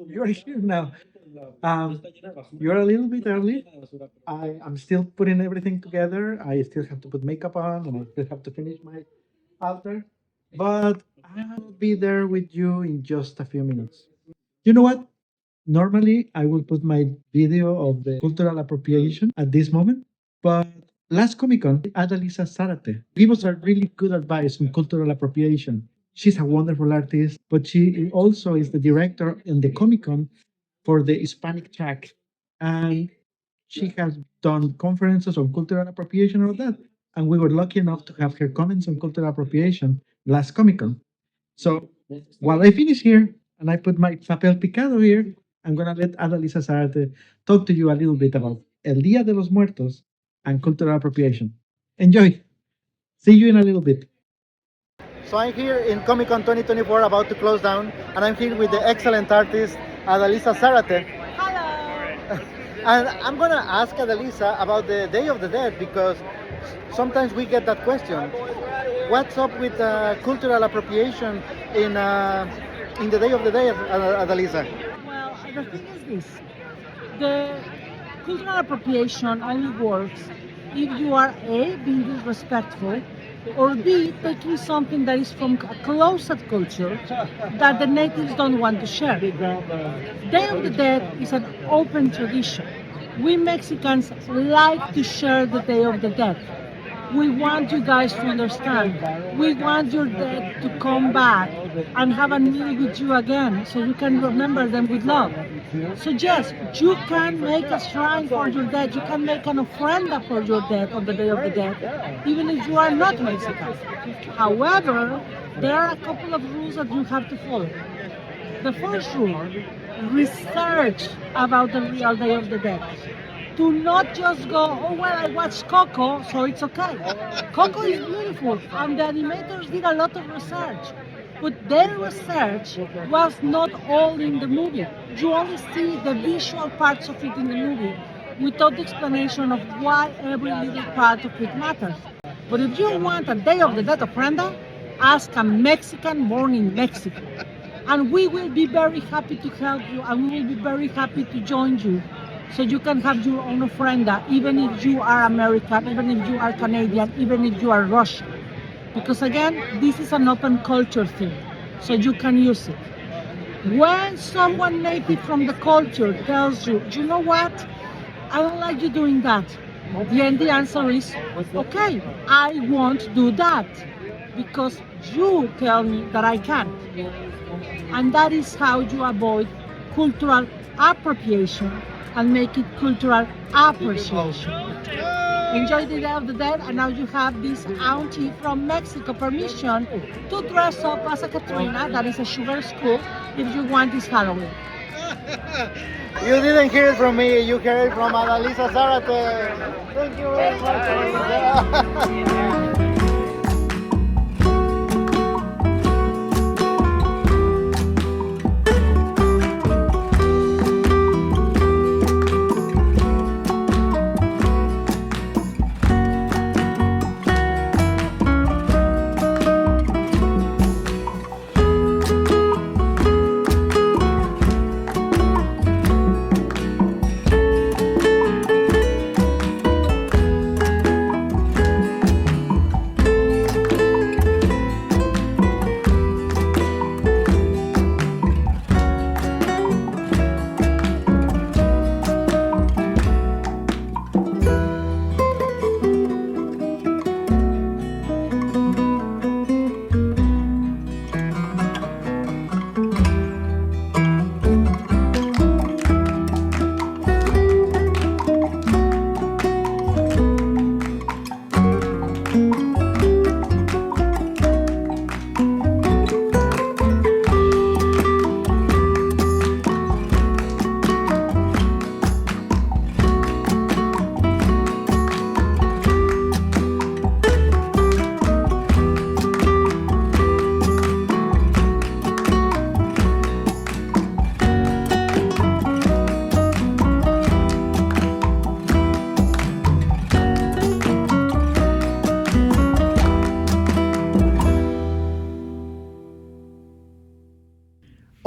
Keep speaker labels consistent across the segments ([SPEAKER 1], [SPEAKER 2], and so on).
[SPEAKER 1] you're here now. Um, you're a little bit early. I'm still putting everything together. I still have to put makeup on and I still have to finish my altar. But I'll be there with you in just a few minutes. You know what? Normally, I will put my video of the cultural appropriation at this moment, but last Comic Con, Adalisa Zarate gave us a really good advice on cultural appropriation. She's a wonderful artist, but she also is the director in the Comic Con for the Hispanic track. And she has done conferences on cultural appropriation and all that. And we were lucky enough to have her comments on cultural appropriation last Comic Con. So while I finish here and I put my papel picado here, I'm gonna let Adalisa Zárate talk to you a little bit about El Día de los Muertos and cultural appropriation. Enjoy. See you in a little bit. So I'm here in Comic Con 2024, about to close down, and I'm here with the excellent artist Adalisa Zárate.
[SPEAKER 2] Hello.
[SPEAKER 1] And I'm gonna ask Adalisa about the Day of the Dead because sometimes we get that question. What's up with cultural appropriation in the Day of the Dead, Adalisa?
[SPEAKER 2] Well, the thing is this: the cultural appropriation only works if you are A, being disrespectful, or B, taking something that is from a closet culture that the natives don't want to share. Day of the Dead is an open tradition. We Mexicans like to share the Day of the Dead. We want you guys to understand. We want your dead to come back and have a meal with you again so you can remember them with love. So yes, you can make a shrine for your dead. You can make an ofrenda for your dead on the Day of the Dead, even if you are not Mexican. However, there are a couple of rules that you have to follow. The first rule, research about the real Day of the Dead. Do not just go, oh well, I watched Coco, so it's okay. Coco is beautiful, and the animators did a lot of research. But their research was not all in the movie. You only see the visual parts of it in the movie without the explanation of why every little part of it matters. But if you want a Day of the Dead ofrenda, ask a Mexican born in Mexico. And we will be very happy to help you, and we will be very happy to join you. So you can have your own ofrenda, even if you are American, even if you are Canadian, even if you are Russian. Because again, this is an open culture thing, so you can use it. When someone native from the culture tells you, you know what, I don't like you doing that, then the answer is, okay, I won't do that, because you tell me that I can't. And that is how you avoid cultural appropriation and make it cultural appreciation. Enjoy the Day of the Dead, and now you have this auntie from Mexico permission to dress up as a Catrina, that is a sugar skull, if you want this Halloween.
[SPEAKER 1] You didn't hear it from me, you heard it from Adalisa Zárate. Thank you very much, Adalisa.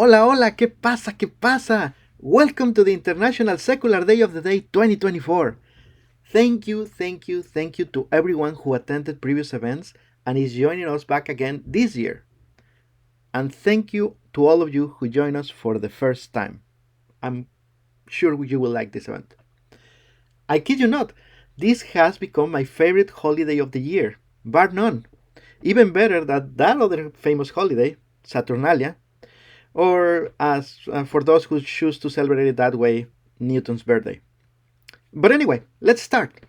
[SPEAKER 1] Hola, hola, ¿qué pasa? ¿Qué pasa? Welcome to the International Secular Day of the Day 2024. Thank you, thank you, thank you to everyone who attended previous events and is joining us back again this year. And thank you to all of you who joined us for the first time. I'm sure you will like this event. I kid you not, this has become my favorite holiday of the year, bar none. Even better than that other famous holiday, Saturnalia, or as for those who choose to celebrate it that way, Newton's birthday. But anyway, let's start.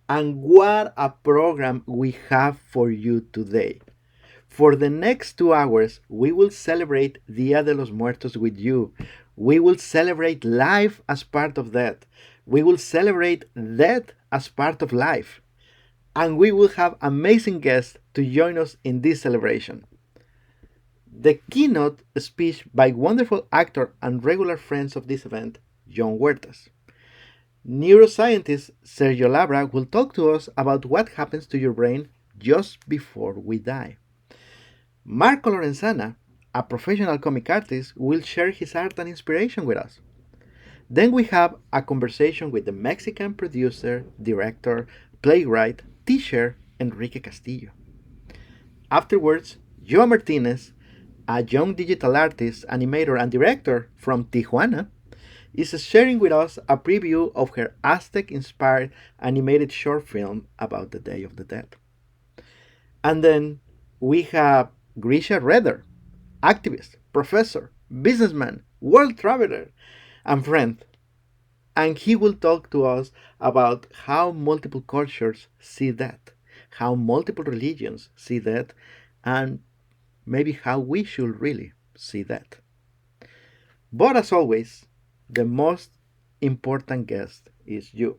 [SPEAKER 1] And what a program we have for you today. For the next 2 hours, we will celebrate Dia de los Muertos with you. We will celebrate life as part of death. We will celebrate death as part of life. And we will have amazing guests to join us in this celebration. The keynote speech by wonderful actor and regular friends of this event, Jon Huertas. Neuroscientist Sergio Labra will talk to us about what happens to your brain just before we die. Marco Lorenzana, a professional comic artist, will share his art and inspiration with us. Then we have a conversation with the Mexican producer, director, playwright, teacher, Enrique Castillo. Afterwards, Yoa Martínez, a young digital artist, animator, and director from Tijuana, is sharing with us a preview of her Aztec-inspired animated short film about the Day of the Dead. And then we have Gricha Raether, activist, professor, businessman, world traveler, and friend. And he will talk to us about how multiple cultures see that, how multiple religions see that, and maybe how we should really see that. But as always, the most important guest is you.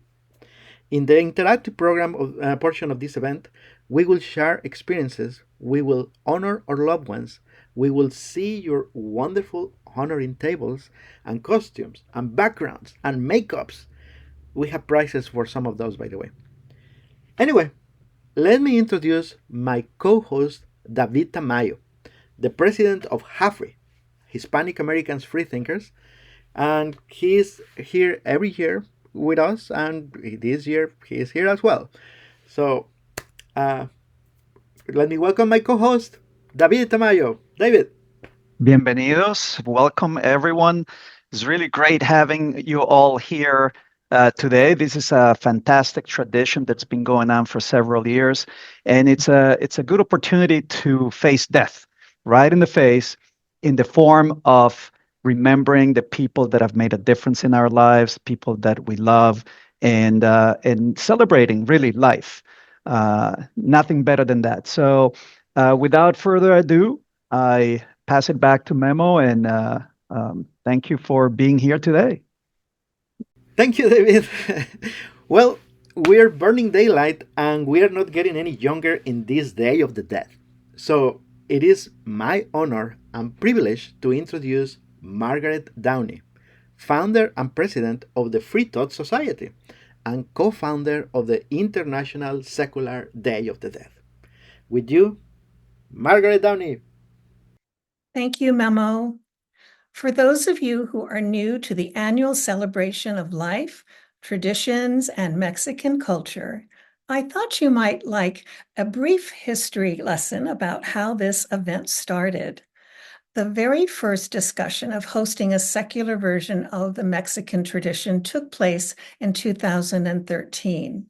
[SPEAKER 1] In the interactive program portion of this event, we will share experiences, we will honor our loved ones, we will see your wonderful honoring tables and costumes and backgrounds and makeups. We have prices for some of those, by the way. Anyway, let me introduce my co-host, David Tamayo, the president of HAFRI, Hispanic Americans Freethinkers, and he's here every year with us, and this year he is here as well. So let me welcome my co-host, David Tamayo. David.
[SPEAKER 3] Bienvenidos. Welcome, everyone. It's really great having you all here today. This is a fantastic tradition that's been going on for several years, and it's a good opportunity to face death right in the face in the form of remembering the people that have made a difference in our lives, people that we love, and celebrating really life. Nothing better than that. So, without further ado, I pass it back to Memo, and thank you for being here today.
[SPEAKER 1] Thank you, David. Well, we're burning daylight and we are not getting any younger in this Day of the Dead. So it is my honor and privilege to introduce Margaret Downey, founder and president of the Free Thought Society and co-founder of the International Secular Day of the Dead. With you, Margaret Downey.
[SPEAKER 4] Thank you, Memo. For those of you who are new to the annual celebration of life, traditions, and Mexican culture, I thought you might like a brief history lesson about how this event started. The very first discussion of hosting a secular version of the Mexican tradition took place in 2013.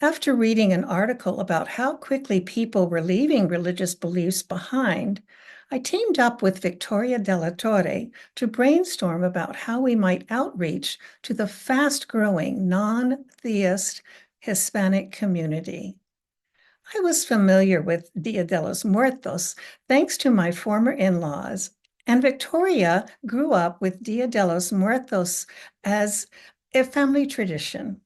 [SPEAKER 4] After reading an article about how quickly people were leaving religious beliefs behind, I teamed up with Victoria de la Torre to brainstorm about how we might outreach to the fast-growing non-theist Hispanic community. I was familiar with Dia de los Muertos thanks to my former in-laws, and Victoria grew up with Dia de los Muertos as a family tradition.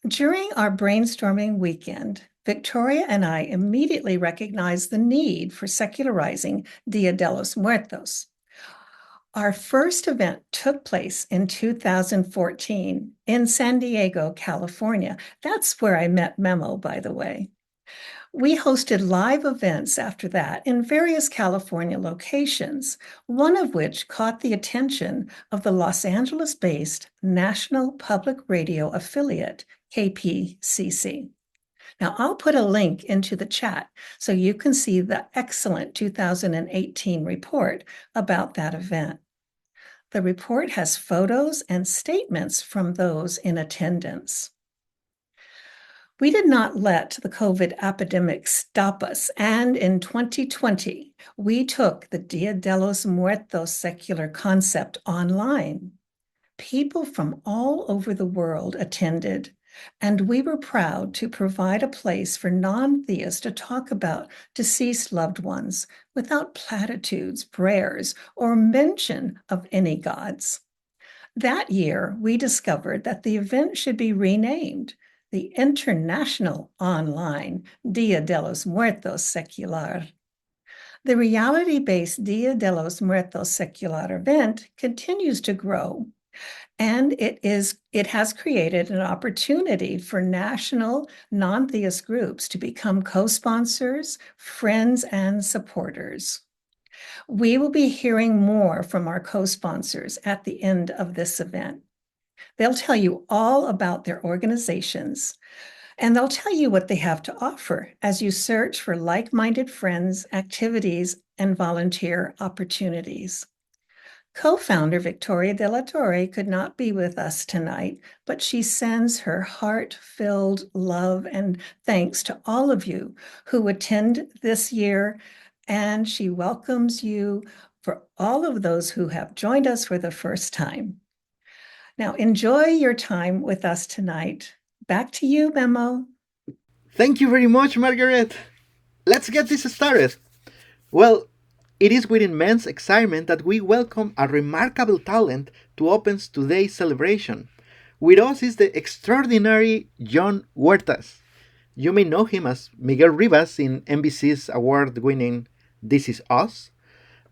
[SPEAKER 4] During our brainstorming weekend, Victoria and I immediately recognized the need for secularizing Dia de los Muertos. Our first event took place in 2014 in San Diego, California. That's where I met Memo, by the way. We hosted live events after that in various California locations, one of which caught the attention of the Los Angeles-based National Public Radio affiliate, KPCC. Now, I'll put a link into the chat so you can see the excellent 2018 report about that event. The report has photos and statements from those in attendance. We did not let the COVID epidemic stop us, and in 2020, we took the Dia de los Muertos Secular concept online. People from all over the world attended, and we were proud to provide a place for non-theists to talk about deceased loved ones without platitudes, prayers, or mention of any gods. That year, we discovered that the event should be renamed the International Online Dia de los Muertos Secular. The reality-based Dia de los Muertos Secular event continues to grow, and it has created an opportunity for national non-theist groups to become co-sponsors, friends, and supporters. We will be hearing more from our co-sponsors at the end of this event. They'll tell you all about their organizations, and they'll tell you what they have to offer as you search for like-minded friends, activities, and volunteer opportunities. Co-founder Victoria de la Torre could not be with us tonight, but she sends her heart-filled love and thanks to all of you who attend this year, and she welcomes you for all of those who have joined us for the first time. Now, enjoy your time with us tonight. Back to you, Memo.
[SPEAKER 1] Thank you very much, Margaret. Let's get this started. Well, it is with immense excitement that we welcome a remarkable talent to open today's celebration. With us is the extraordinary Jon Huertas. You may know him as Miguel Rivas in NBC's award-winning This Is Us,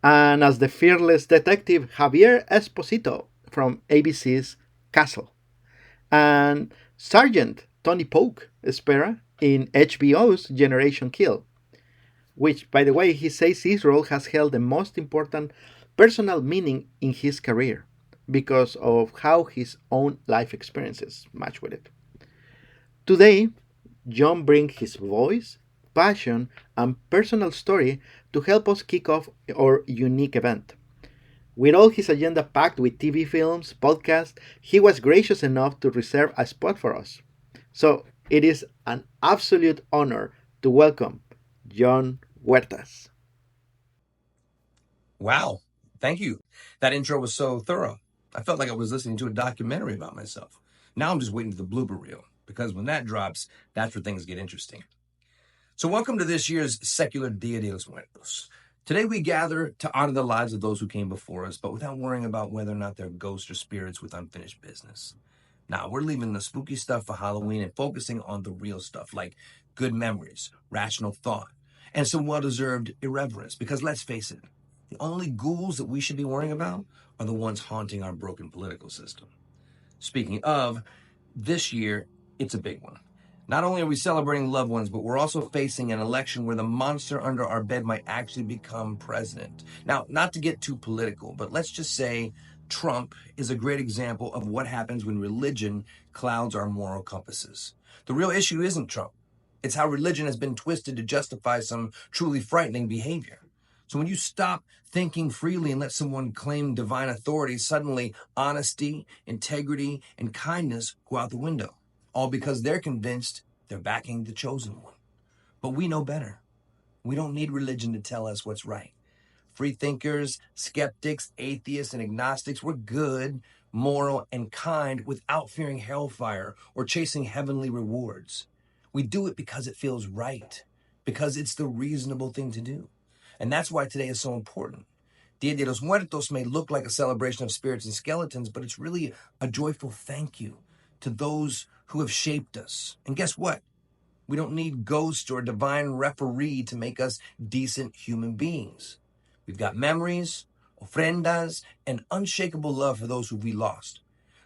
[SPEAKER 1] and as the fearless detective Javier Esposito from ABC's Castle, and Sergeant Tony Polk Espera in HBO's Generation Kill, which, by the way, he says his role has held the most important personal meaning in his career because of how his own life experiences match with it. Today, Jon brings his voice, passion, and personal story to help us kick off our unique event. With all his agenda packed with TV films, podcasts, he was gracious enough to reserve a spot for us. So it is an absolute honor to welcome Jon Huertas.
[SPEAKER 5] Wow, thank you. That intro was so thorough. I felt like I was listening to a documentary about myself. Now I'm just waiting for the blooper reel, because when that drops, that's where things get interesting. So welcome to this year's Secular Dia de los Muertos. Today we gather to honor the lives of those who came before us, but without worrying about whether or not they're ghosts or spirits with unfinished business. Now, we're leaving the spooky stuff for Halloween and focusing on the real stuff, like good memories, rational thought, and some well-deserved irreverence, because let's face it, the only ghouls that we should be worrying about are the ones haunting our broken political system. Speaking of, this year, it's a big one. Not only are we celebrating loved ones, but we're also facing an election where the monster under our bed might actually become president. Now, not to get too political, but let's just say Trump is a great example of what happens when religion clouds our moral compasses. The real issue isn't Trump. It's how religion has been twisted to justify some truly frightening behavior. So when you stop thinking freely and let someone claim divine authority, suddenly honesty, integrity, and kindness go out the window, all because they're convinced they're backing the chosen one. But we know better. We don't need religion to tell us what's right. Free thinkers, skeptics, atheists, and agnostics, we're good, moral, and kind without fearing hellfire or chasing heavenly rewards. We do it because it feels right, because it's the reasonable thing to do. And that's why today is so important. Dia de los Muertos may look like a celebration of spirits and skeletons, but it's really a joyful thank you to those who have shaped us. And guess what? We don't need ghosts or a divine referee to make us decent human beings. We've got memories, ofrendas, and unshakable love for those who we lost.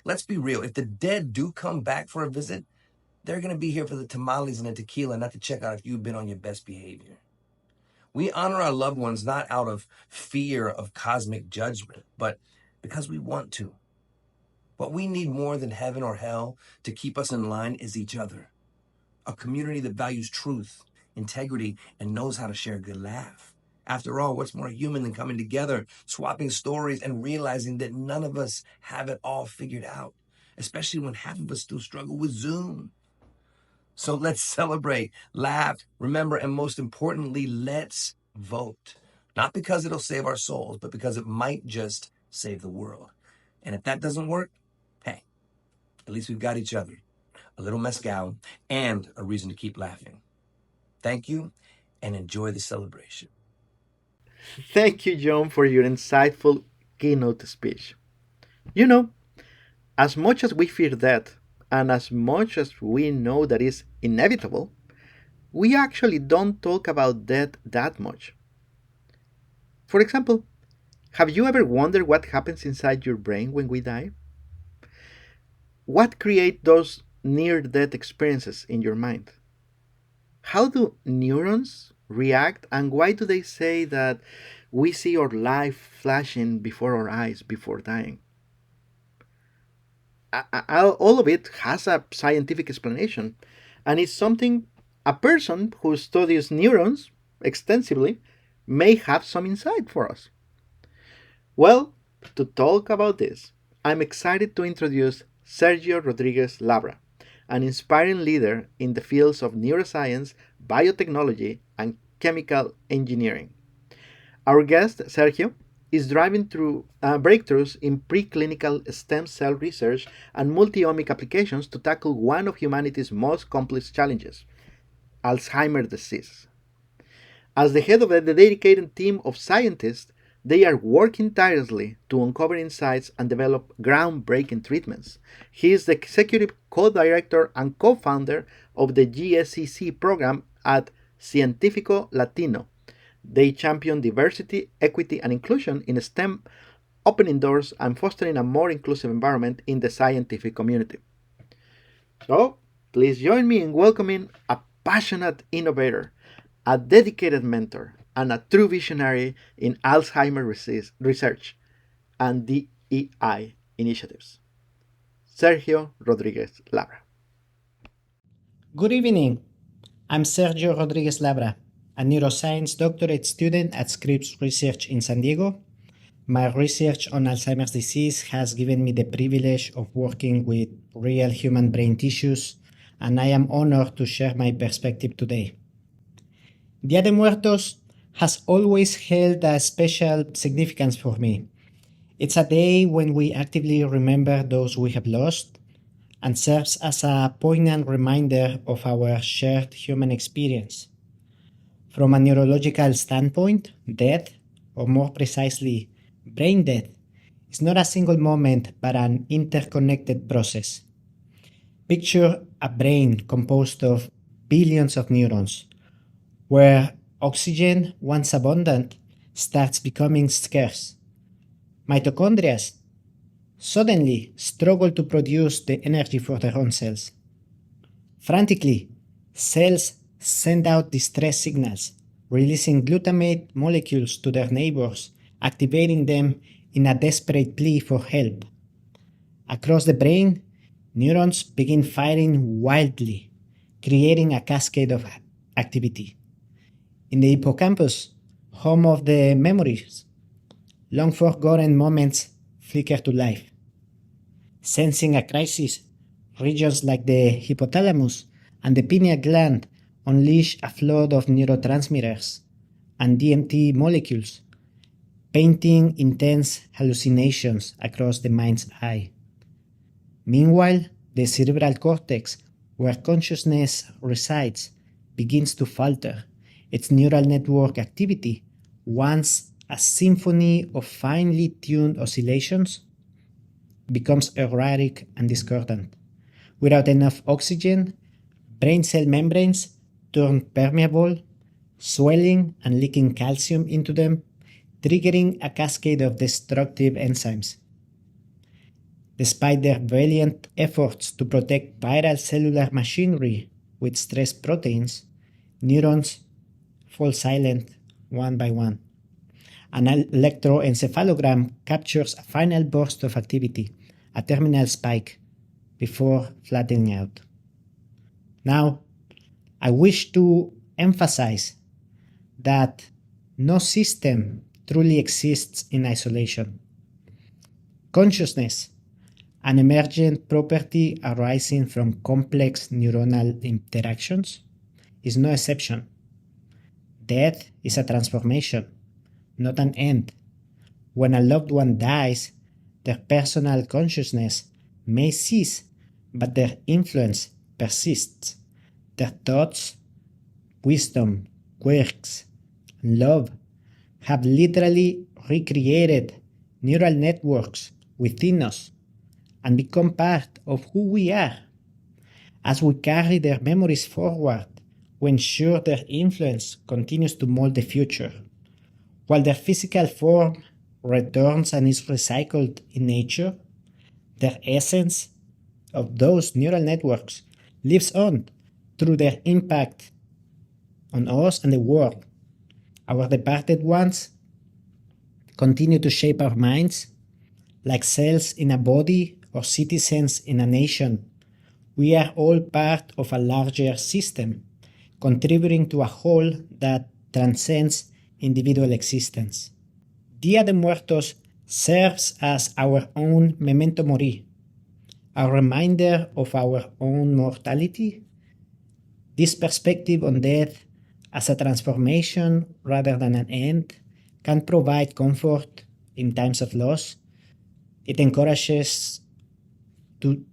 [SPEAKER 5] Let's be real. If the dead do come back for a visit, They're going to be here for the tamales and the tequila, not to check out if you've been on your best behavior. We honor our loved ones not out of fear of cosmic judgment, but because we want to. What we need more than heaven or hell to keep us in line is each other. A community that values truth, integrity, and knows how to share a good laugh. After all, what's more human than coming together, swapping stories, and realizing that none of us have it all figured out, especially when half of us still struggle with Zoom. So let's celebrate, laugh, remember, and most importantly, let's vote. Not because it'll save our souls, but because it might just save the world. And if that doesn't work, hey, at least we've got each other, a little mezcal, and a reason to keep laughing. Thank you, and enjoy the celebration.
[SPEAKER 1] Thank you, John, for your insightful keynote speech. You know, as much as we fear death, and as much as we know that is inevitable, we actually don't talk about death that much. For example, have you ever wondered what happens inside your brain when we die? What creates those near-death experiences in your mind? How do neurons react, and why do they say that we see our life flashing before our eyes before dying? All of it has a scientific explanation, and it's something a person who studies neurons extensively may have some insight for us. Well, to talk about this, I'm excited to introduce Sergio Rodriguez Labra, an inspiring leader in the fields of neuroscience, biotechnology, and chemical engineering. Our guest, Sergio, is driving through breakthroughs in preclinical stem cell research and multi-omic applications to tackle one of humanity's most complex challenges, Alzheimer's disease. As the head of a dedicated team of scientists, they are working tirelessly to uncover insights and develop groundbreaking treatments. He is the executive co-director and co-founder of the GSEC program at Científico Latino. They champion diversity, equity, and inclusion in STEM, opening doors and fostering a more inclusive environment in the scientific community. So, please join me in welcoming a passionate innovator, a dedicated mentor, and a true visionary in Alzheimer's research and DEI initiatives. Sergio Rodriguez Labra.
[SPEAKER 6] Good evening. I'm Sergio Rodriguez Labra, a neuroscience doctorate student at Scripps Research in San Diego. My research on Alzheimer's disease has given me the privilege of working with real human brain tissues, and I am honored to share my perspective today. Dia de Muertos has always held a special significance for me. It's a day when we actively remember those we have lost and serves as a poignant reminder of our shared human experience. From a neurological standpoint, death, or more precisely, brain death, is not a single moment but an interconnected process. Picture a brain composed of billions of neurons, where oxygen, once abundant, starts becoming scarce. Mitochondria suddenly struggle to produce the energy for their own cells. Frantically, cells send out distress signals, releasing glutamate molecules to their neighbors, activating them in a desperate plea for help. Across the brain, neurons begin firing wildly, creating a cascade of activity. In the hippocampus, home of the memories, long-forgotten moments flicker to life. Sensing a crisis, regions like the hypothalamus and the pineal gland unleash a flood of neurotransmitters and DMT molecules, painting intense hallucinations across the mind's eye. Meanwhile, the cerebral cortex, where consciousness resides, begins to falter. Its neural network activity, once a symphony of finely tuned oscillations, becomes erratic and discordant. Without enough oxygen, brain cell membranes turn permeable, swelling and leaking calcium into them, triggering a cascade of destructive enzymes. Despite their valiant efforts to protect vital cellular machinery with stress proteins, neurons fall silent one by one. An electroencephalogram captures a final burst of activity, a terminal spike, before flattening out. Now, I wish to emphasize that no system truly exists in isolation. Consciousness, an emergent property arising from complex neuronal interactions, is no exception. Death is a transformation, not an end. When a loved one dies, their personal consciousness may cease, but their influence persists. Their thoughts, wisdom, quirks, and love have literally recreated neural networks within us and become part of who we are. As we carry their memories forward, we ensure their influence continues to mold the future. While their physical form returns and is recycled in nature, their essence of those neural networks lives on through their impact on us and the world. Our departed ones continue to shape our minds like cells in a body or citizens in a nation. We are all part of a larger system, contributing to a whole that transcends individual existence. Dia de Muertos serves as our own memento mori, a reminder of our own mortality. This perspective on death as a transformation rather than an end can provide comfort in times of loss. It encourages to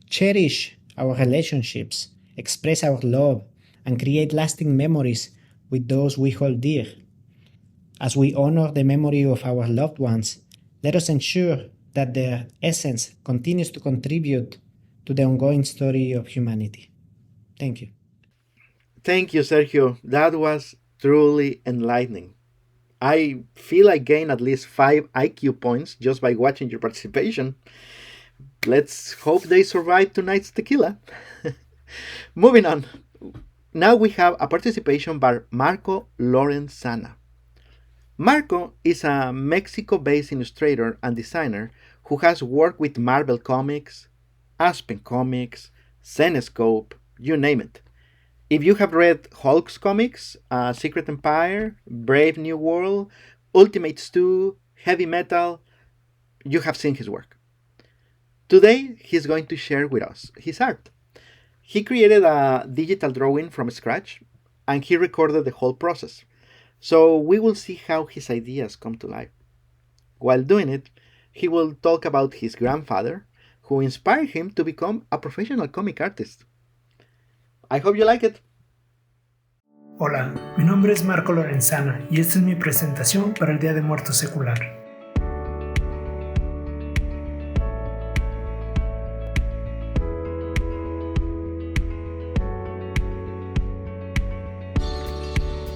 [SPEAKER 6] cherish our relationships, express our love, and create lasting memories with those we hold dear. As we honor the memory of our loved ones, let us ensure that their essence continues to contribute to the ongoing story of humanity. Thank you.
[SPEAKER 1] Thank you, Sergio. That was truly enlightening. I feel I gained at least 5 IQ points just by watching your participation. Let's hope they survive tonight's tequila. Moving on. Now we have a participation by Marco Lorenzana. Marco is a Mexico-based illustrator and designer who has worked with Marvel Comics, Aspen Comics, Zenescope, you name it. If you have read Hulk's comics, Secret Empire, Brave New World, Ultimates 2, Heavy Metal, you have seen his work. Today, he's going to share with us his art. He created a digital drawing from scratch, and he recorded the whole process. So we will see how his ideas come to life. While doing it, he will talk about his grandfather, who inspired him to become a professional comic artist. I hope you like it.
[SPEAKER 7] Hola, mi nombre es Marco Lorenzana y esta es mi presentación para el Día de Muertos Secular.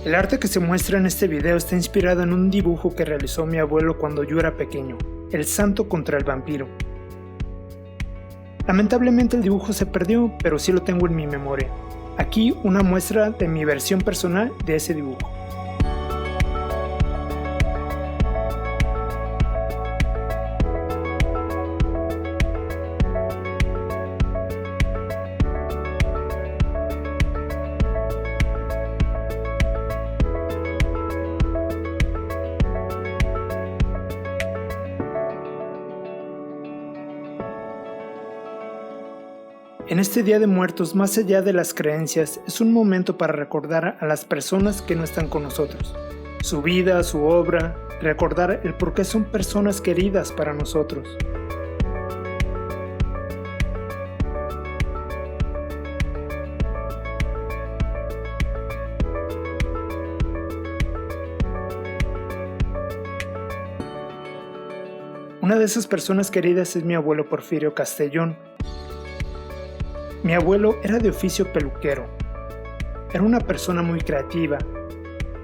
[SPEAKER 7] El arte que se muestra en este video está inspirado en un dibujo que realizó mi abuelo cuando yo era pequeño, el santo contra el vampiro. Lamentablemente el dibujo se perdió, pero sí lo tengo en mi memoria. Aquí una muestra de mi versión personal de ese dibujo. En este Día de Muertos, más allá de las creencias, es un momento para recordar a las personas que no están con nosotros, su vida, su obra, recordar el por qué son personas queridas para nosotros. Una de esas personas queridas es mi abuelo Porfirio Castellón. Mi abuelo era de oficio peluquero. Era una persona muy creativa,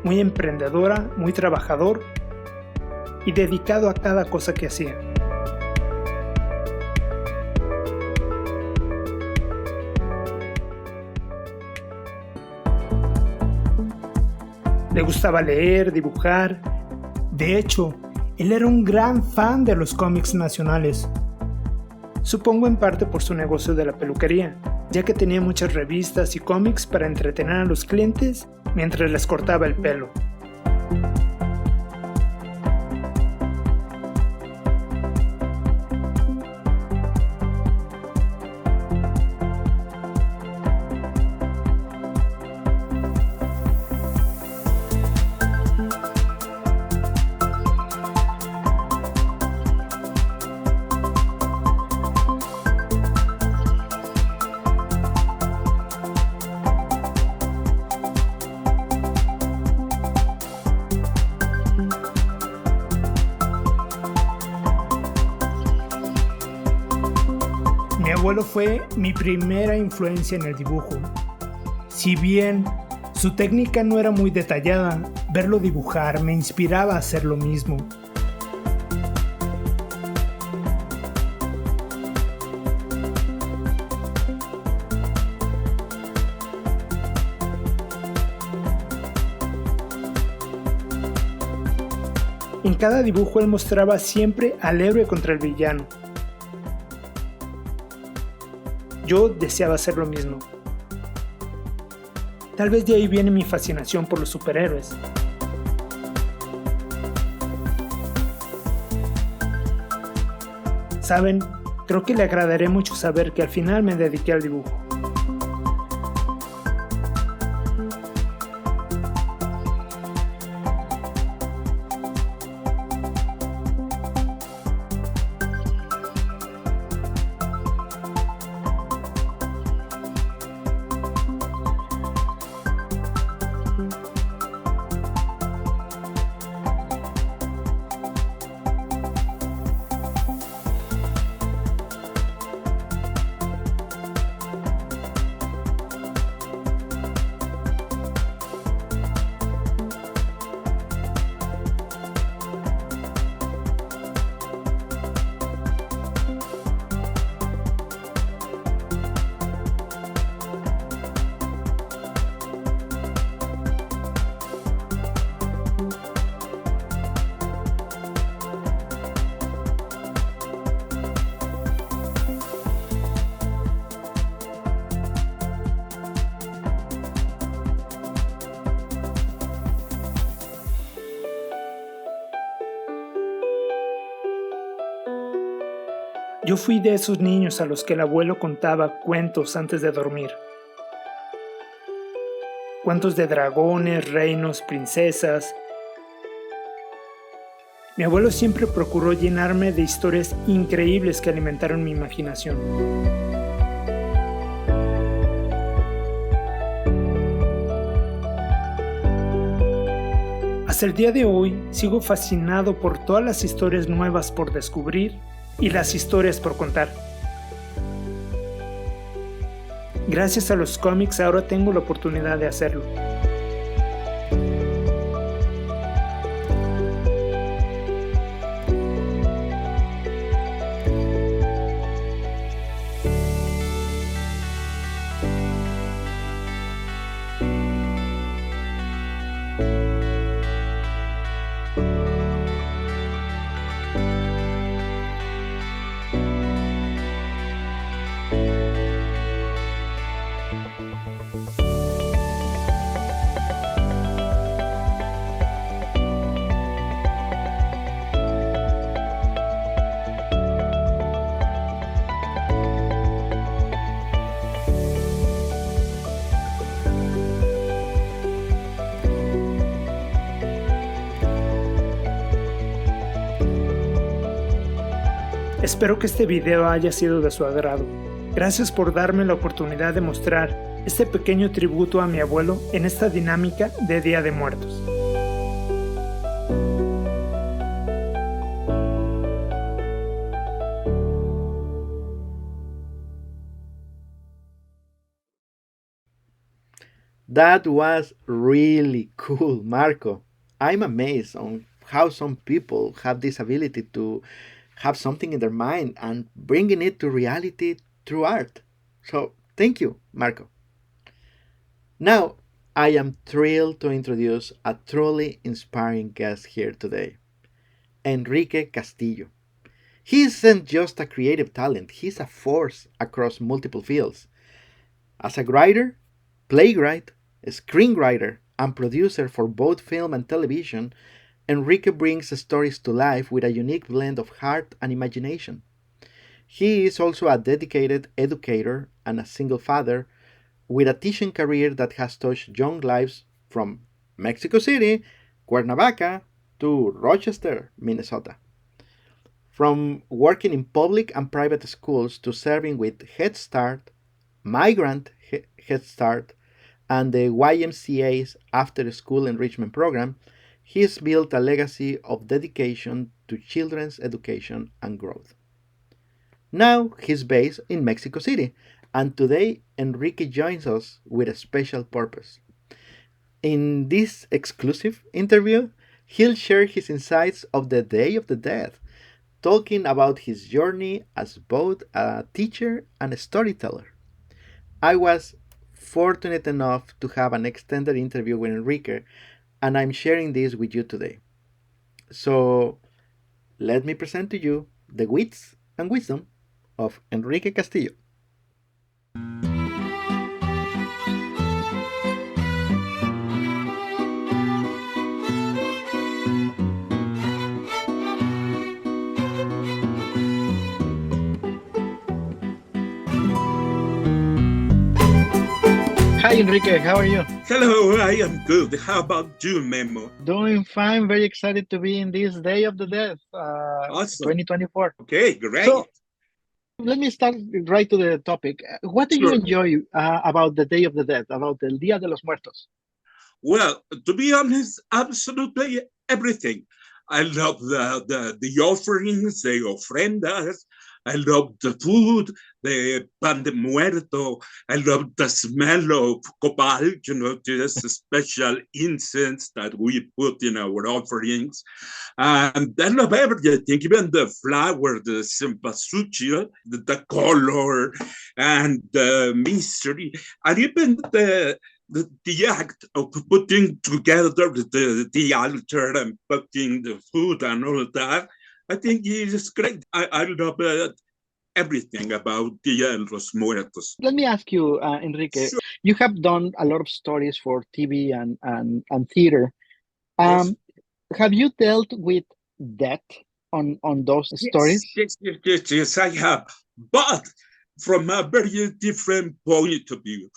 [SPEAKER 7] muy emprendedora, muy trabajador y dedicado a cada cosa que hacía. Le gustaba leer, dibujar. De hecho, él era un gran fan de los cómics nacionales. Supongo en parte por su negocio de la peluquería, ya que tenía muchas revistas y cómics para entretener a los clientes mientras les cortaba el pelo. Mi abuelo fue mi primera influencia en el dibujo. Si bien su técnica no era muy detallada, verlo dibujar me inspiraba a hacer lo mismo. En cada dibujo él mostraba siempre al héroe contra el villano. Yo deseaba hacer lo mismo. Tal vez de ahí viene mi fascinación por los superhéroes. Saben, creo que le agradaría mucho saber que al final me dediqué al dibujo. Yo fui de esos niños a los que el abuelo contaba cuentos antes de dormir. Cuentos de dragones, reinos, princesas. Mi abuelo siempre procuró llenarme de historias increíbles que alimentaron mi imaginación. Hasta el día de hoy sigo fascinado por todas las historias nuevas por descubrir y las historias por contar. Gracias a los cómics ahora tengo la oportunidad de hacerlo. Espero que este video haya sido de su agrado. Gracias por darme la oportunidad de mostrar este pequeño tributo a mi abuelo en esta dinámica de Día de Muertos.
[SPEAKER 1] That was really cool, Marco. I'm amazed on how some people have this ability to have something in their mind and bringing it to reality through art. So, thank you, Marco. Now, I am thrilled to introduce a truly inspiring guest here today, Enrique Castillo. He isn't just a creative talent, he's a force across multiple fields. As a writer, playwright, screenwriter, and producer for both film and television, Enrique brings stories to life with a unique blend of heart and imagination. He is also a dedicated educator and a single father with a teaching career that has touched young lives from Mexico City, Cuernavaca, to Rochester, Minnesota. From working in public and private schools to serving with Head Start, Migrant Head Start, and the YMCA's After School Enrichment Program, he has built a legacy of dedication to children's education and growth. Now he's based in Mexico City, and today Enrique joins us with a special purpose. In this exclusive interview, he'll share his insights of the Day of the Dead, talking about his journey as both a teacher and a storyteller. I was fortunate enough to have an extended interview with Enrique, and I'm sharing this with you today. So, let me present to you the wits and wisdom of Enrique Castillo. Hi Enrique, how are you?
[SPEAKER 8] Hello, I am good. How about you, Memo?
[SPEAKER 1] Doing fine, very excited to be in this Day of the Dead,
[SPEAKER 8] Awesome.
[SPEAKER 1] 2024.
[SPEAKER 8] Okay, great.
[SPEAKER 1] So, let me start right to the topic. What do you
[SPEAKER 8] Sure.
[SPEAKER 1] enjoy about the Day of the Dead, about el Día de los Muertos?
[SPEAKER 8] Well, to be honest, absolutely everything. I love the offerings, the ofrendas. I love the food, the pan de muerto. I love the smell of copal, this special incense that we put in our offerings. And I love everything, even the flower, the cempasúchil, the color, and the mystery, and even the act of putting together the altar and putting the food and all that, I think is great. I love everything about Dia de los Muertos.
[SPEAKER 1] Let me ask you, Enrique,
[SPEAKER 8] Sure.
[SPEAKER 1] you have done a lot of stories for TV and theater.
[SPEAKER 8] Yes.
[SPEAKER 1] Have you dealt with death on those stories?
[SPEAKER 8] Yes, I have. But from a very different point of view.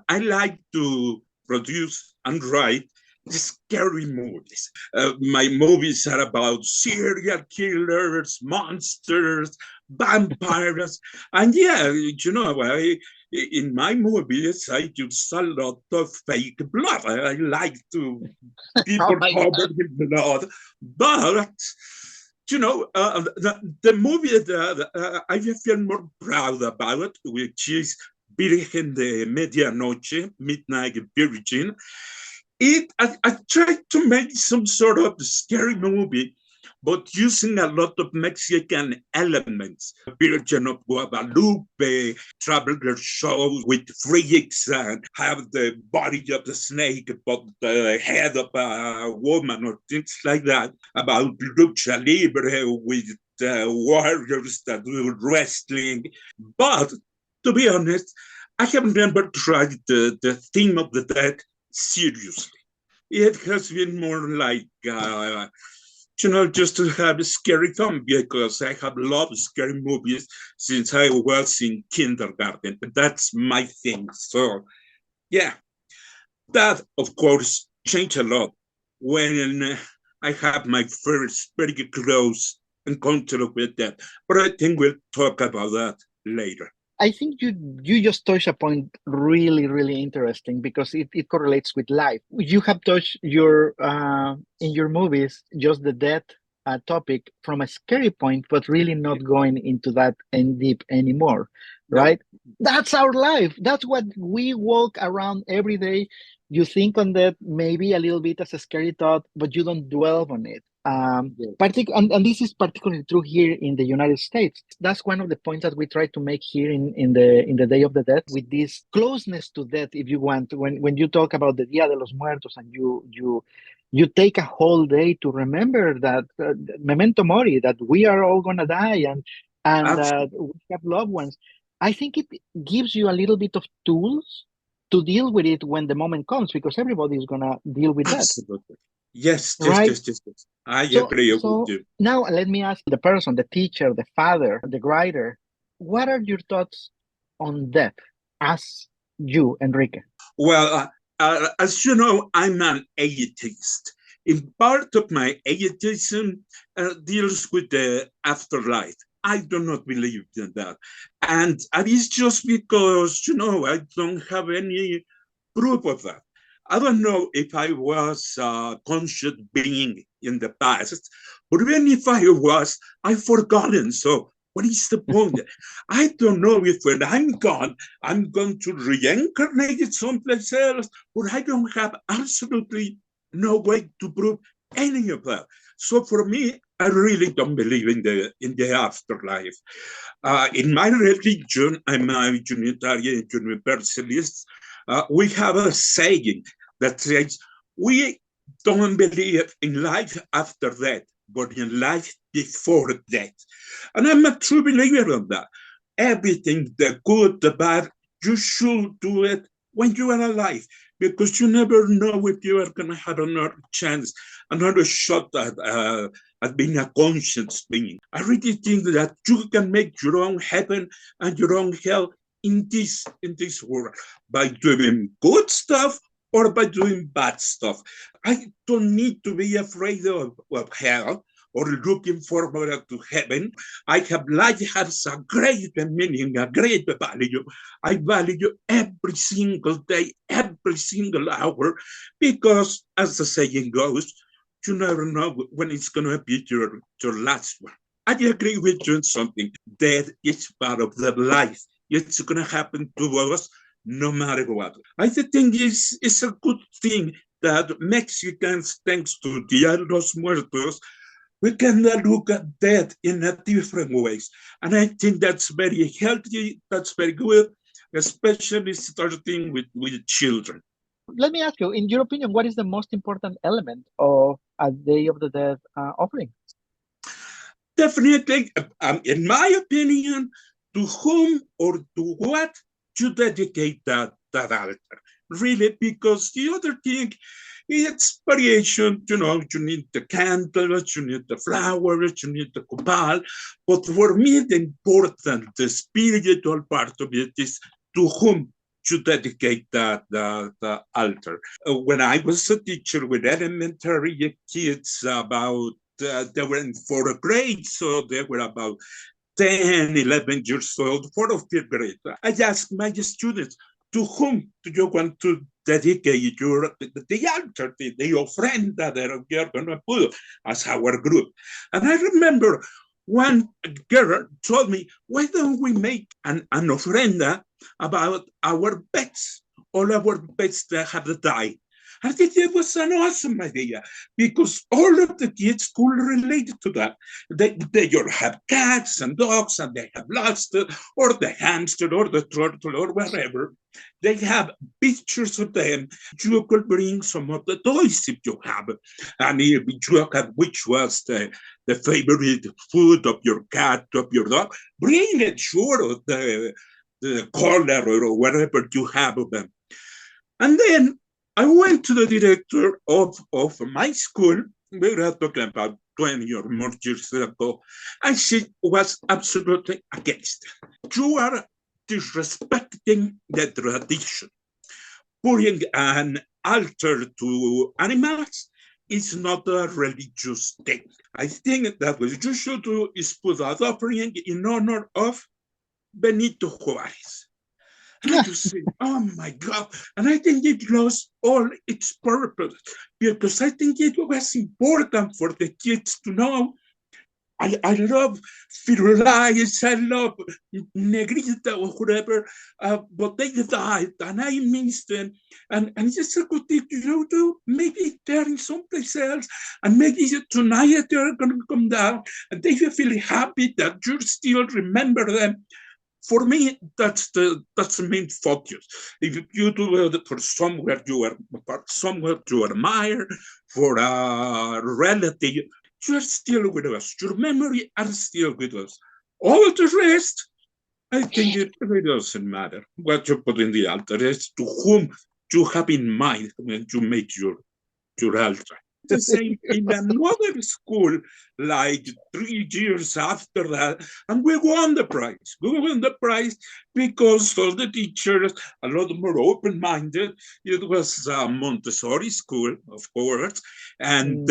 [SPEAKER 8] I like to produce and write scary movies. My movies are about serial killers, monsters, vampires. And yeah, in my movies, I use a lot of fake blood. I like to people covered in blood. But the movie that I feel more proud about, which is Virgen de Medianoche, Midnight Virgin. I tried to make some sort of scary movie, but using a lot of Mexican elements. Virgin of Guadalupe, traveler shows with freaks and have the body of the snake, but the head of a woman or things like that. About lucha libre with warriors that do wrestling. But to be honest, I have never tried the theme of the dead seriously. It has been more like just to have a scary fun, because I have loved scary movies since I was in kindergarten. That's my thing. So, yeah, that of course changed a lot when I had my first very close encounter with that. But I think we'll talk about that later.
[SPEAKER 1] I think you just touched a point really interesting, because it correlates with life. You have touched in your movies just the death topic from a scary point, but really not going into that in deep anymore, right? No. That's our life. That's what we walk around every day. You think on that maybe a little bit as a scary thought, but you don't dwell on it. And this is particularly true here in the United States. That's one of the points that we try to make here in the Day of the Dead, with this closeness to death, if you want. When you talk about the Dia de los Muertos, and you take a whole day to remember that memento mori, that we are all gonna die, and that we have loved ones. I think it gives you a little bit of tools to deal with it when the moment comes, because everybody is gonna deal with that.
[SPEAKER 8] Absolutely. Yes,
[SPEAKER 1] right?
[SPEAKER 8] yes. I agree with you.
[SPEAKER 1] Now let me ask the person, the teacher, the father, the writer, what are your thoughts on death as you, Enrique?
[SPEAKER 8] Well, as you know, I'm an atheist. In part of my atheism deals with the afterlife. I do not believe in that. And it's just because, I don't have any proof of that. I don't know if I was a conscious being in the past, but even if I was, I've forgotten. So what is the point? I don't know if when I'm gone, I'm going to reincarnate someplace else, but I don't have absolutely no way to prove any of that. So for me, I really don't believe in the afterlife. In my religion, I'm a Unitarian Universalist. We have a saying that says, we don't believe in life after death, but in life before death. And I'm a true believer of that. Everything, the good, the bad, you should do it when you are alive, because you never know if you are going to have another chance, another shot at being a conscious being. I really think that you can make your own heaven and your own hell in this world by doing good stuff or by doing bad stuff. I don't need to be afraid of hell or looking forward to heaven. Life has a great meaning, a great value. I value every single day, every single hour, because as the saying goes, you never know when it's going to be your last one. I agree with you on something. Death is part of the life. It's going to happen to us no matter what. I think it's a good thing that Mexicans, thanks to Dia de los Muertos, we can look at death in a different ways. And I think that's very healthy, that's very good, especially starting with children.
[SPEAKER 1] Let me ask you, in your opinion, what is the most important element of a Day of the Dead offering?
[SPEAKER 8] Definitely, in my opinion, to whom or to what you dedicate that altar. Really, because the other thing, it's variation, you need the candles, you need the flowers, you need the copal. But for me, the important, the spiritual part of it is to whom you dedicate the altar. When I was a teacher with elementary kids, about they were in 4th grade, so they were about 10, 11 years old, 4th or 5th grade. I asked my students, to whom do you want to dedicate the altar, the ofrenda that we are going to put as our group? And I remember one girl told me, why don't we make an ofrenda about our pets, all our pets that have died? I think it was an awesome idea, because all of the kids could relate to that. They all have cats and dogs, and they have lobster, or the hamster, or the turtle, or whatever. They have pictures of them. You could bring some of the toys if you have. And if you have which was the favorite food of your cat, of your dog, bring it, sure, of the color or whatever you have of them. And then I went to the director of my school. We were talking about 20 or more years ago, and she was absolutely against it. You are disrespecting the tradition. Putting an altar to animals is not a religious thing. I think that what you should do is put an offering in honor of Benito Juarez. And I just say, oh my God. And I think it lost all its purpose, because I think it was important for the kids to know I love Firulais, I love Negrita or whatever, but they died and I missed them. And it's just a good thing to maybe they're in someplace else, and maybe tonight they're going to come down and they feel happy that you still remember them. For me, that's the main focus. If you do it for somewhere you admire, for a relative, you're still with us. Your memory are still with us. All the rest, I think it really doesn't matter what you put in the altar. It's to whom you have in mind when you make your altar. The same in another school, like 3 years after that, and we won the prize. We won the prize because all the teachers, a lot more open-minded. It was a Montessori school, of course, and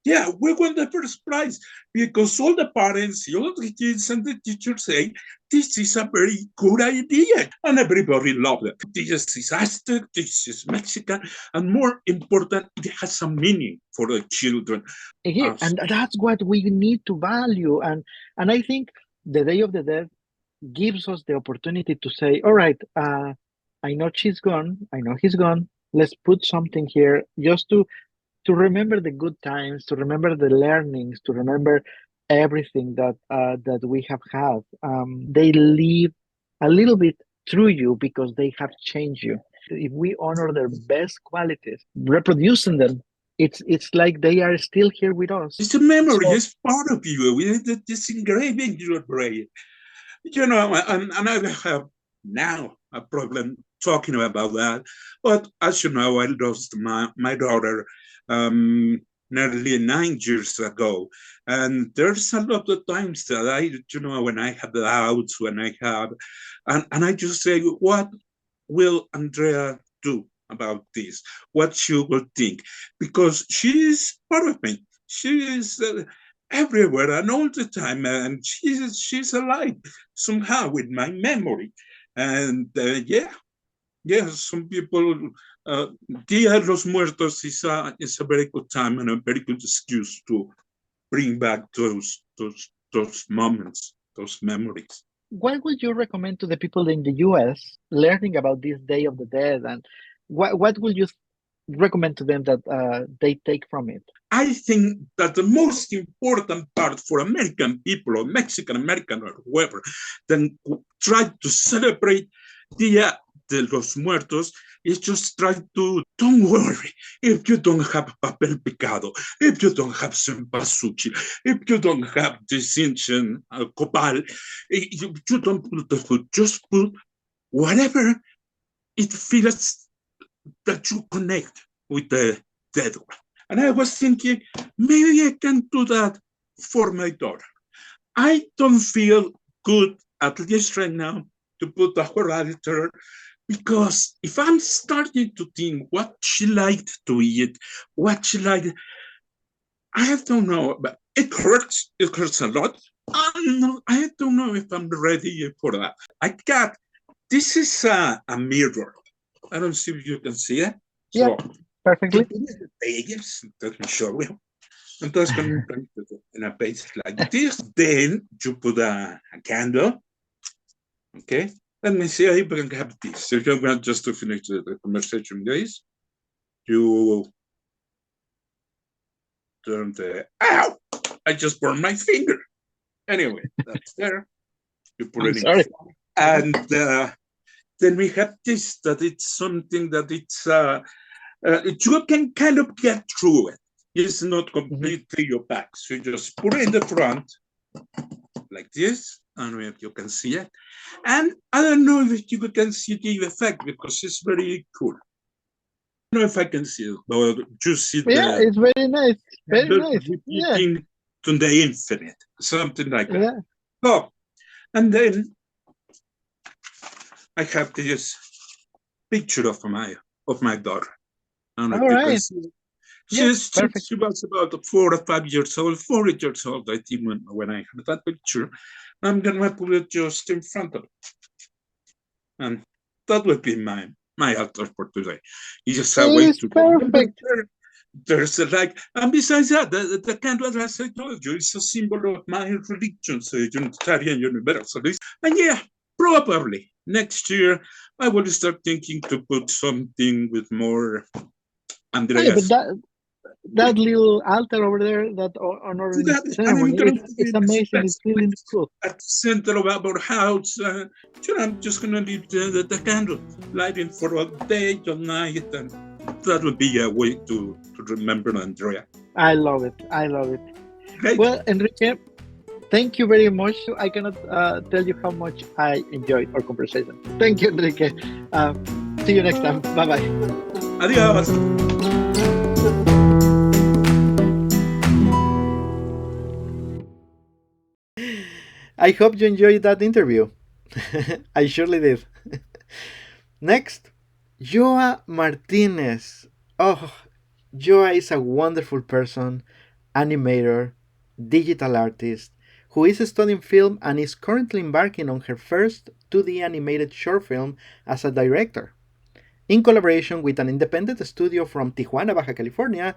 [SPEAKER 8] yeah, we won the first prize because all the parents, all the kids, and the teachers say, this is a very good idea, and everybody loved it. This is Aztec, this is Mexican, and more important, it has some meaning for the children.
[SPEAKER 9] And that's what we need to value. And I think the Day of the Dead gives us the opportunity to say, all right, I know she's gone, I know he's gone. Let's put something here just to remember the good times, to remember the learnings, to remember everything that we have had. They live a little bit through you because they have changed you. If we honor their best qualities, reproducing them, it's like they are still here with us.
[SPEAKER 8] It's a memory, it's part of you. It's engraved in your brain. You know, and I have now a problem talking about that. But as you know, I lost my daughter nearly 9 years ago. And there's a lot of times that when I have doubts, and I just say, what will Andrea do about this? What she will think? Because she is part of me. She is everywhere and all the time, and she's alive somehow with my memory. And some people, Dia de los Muertos is a very good time and a very good excuse to bring back those moments, those memories.
[SPEAKER 9] What would you recommend to the people in the US learning about this Day of the Dead, and what would you recommend to them that they take from it?
[SPEAKER 8] I think that the most important part for American people or Mexican American or whoever, then try to celebrate Dia de los Muertos is just try to, don't worry if you don't have papel picado, if you don't have cempasúchil, if you don't have this ancient copal, you don't put the food, just put whatever it feels that you connect with the dead one. And I was thinking, maybe I can do that for my daughter. I don't feel good, at least right now, to put a Raether, because if I'm starting to think what she liked to eat, what she liked, I don't know, but it hurts a lot. I don't know if I'm ready for that. This is a mirror. I don't see if you can see it.
[SPEAKER 9] Yeah, so, perfectly.
[SPEAKER 8] Let me show you. Entonces, in a page like this, then you put a candle. Okay, let me see how you can have this. So you're going just to finish the conversation, guys. You turn ow! I just burned my finger. Anyway, that's there. You put it in.
[SPEAKER 9] Sorry.
[SPEAKER 8] And then we have this, that it's something that it's, you can kind of get through it. It's not completely opaque. So you just put it in the front, like this. I don't know if you can see it. And I don't know if you can see the effect because it's very cool. I don't know if I can see it, but you see
[SPEAKER 9] it's very nice. Very nice.
[SPEAKER 8] Repeating to the infinite, something like that.
[SPEAKER 9] Yeah.
[SPEAKER 8] Oh, and then I have this picture of my daughter. I don't know if you can see it. She was about 4 or 5 years old, 4 years old, I think, when I had that picture. I'm going to put it just in front of it. And that would be my altar for today. It's just a way to remember her there's a like, and besides that, the candle, as I told you, is a symbol of my religion, so Unitarian Universalist. And yeah, probably next year I will start thinking to put something with more
[SPEAKER 9] Hey,
[SPEAKER 8] Andreas.
[SPEAKER 9] but that little altar over there, that honoring ceremony, it's amazing. It's really cool.
[SPEAKER 8] At the center of our house, I'm just gonna leave the candle lighting for all day, all night, and that would be a way to remember Andrea.
[SPEAKER 9] I love it. I love it.
[SPEAKER 8] Great.
[SPEAKER 9] Well, Enrique, thank you very much. I cannot tell you how much I enjoyed our conversation. Thank you, Enrique. See you next time. Bye-bye.
[SPEAKER 8] Adios.
[SPEAKER 6] I hope you enjoyed that interview. I surely did. Next, Yoa Martínez. Oh, Yoa is a wonderful person, animator, digital artist, who is studying film and is currently embarking on her first 2D animated short film as a director, in collaboration with an independent studio from Tijuana, Baja California,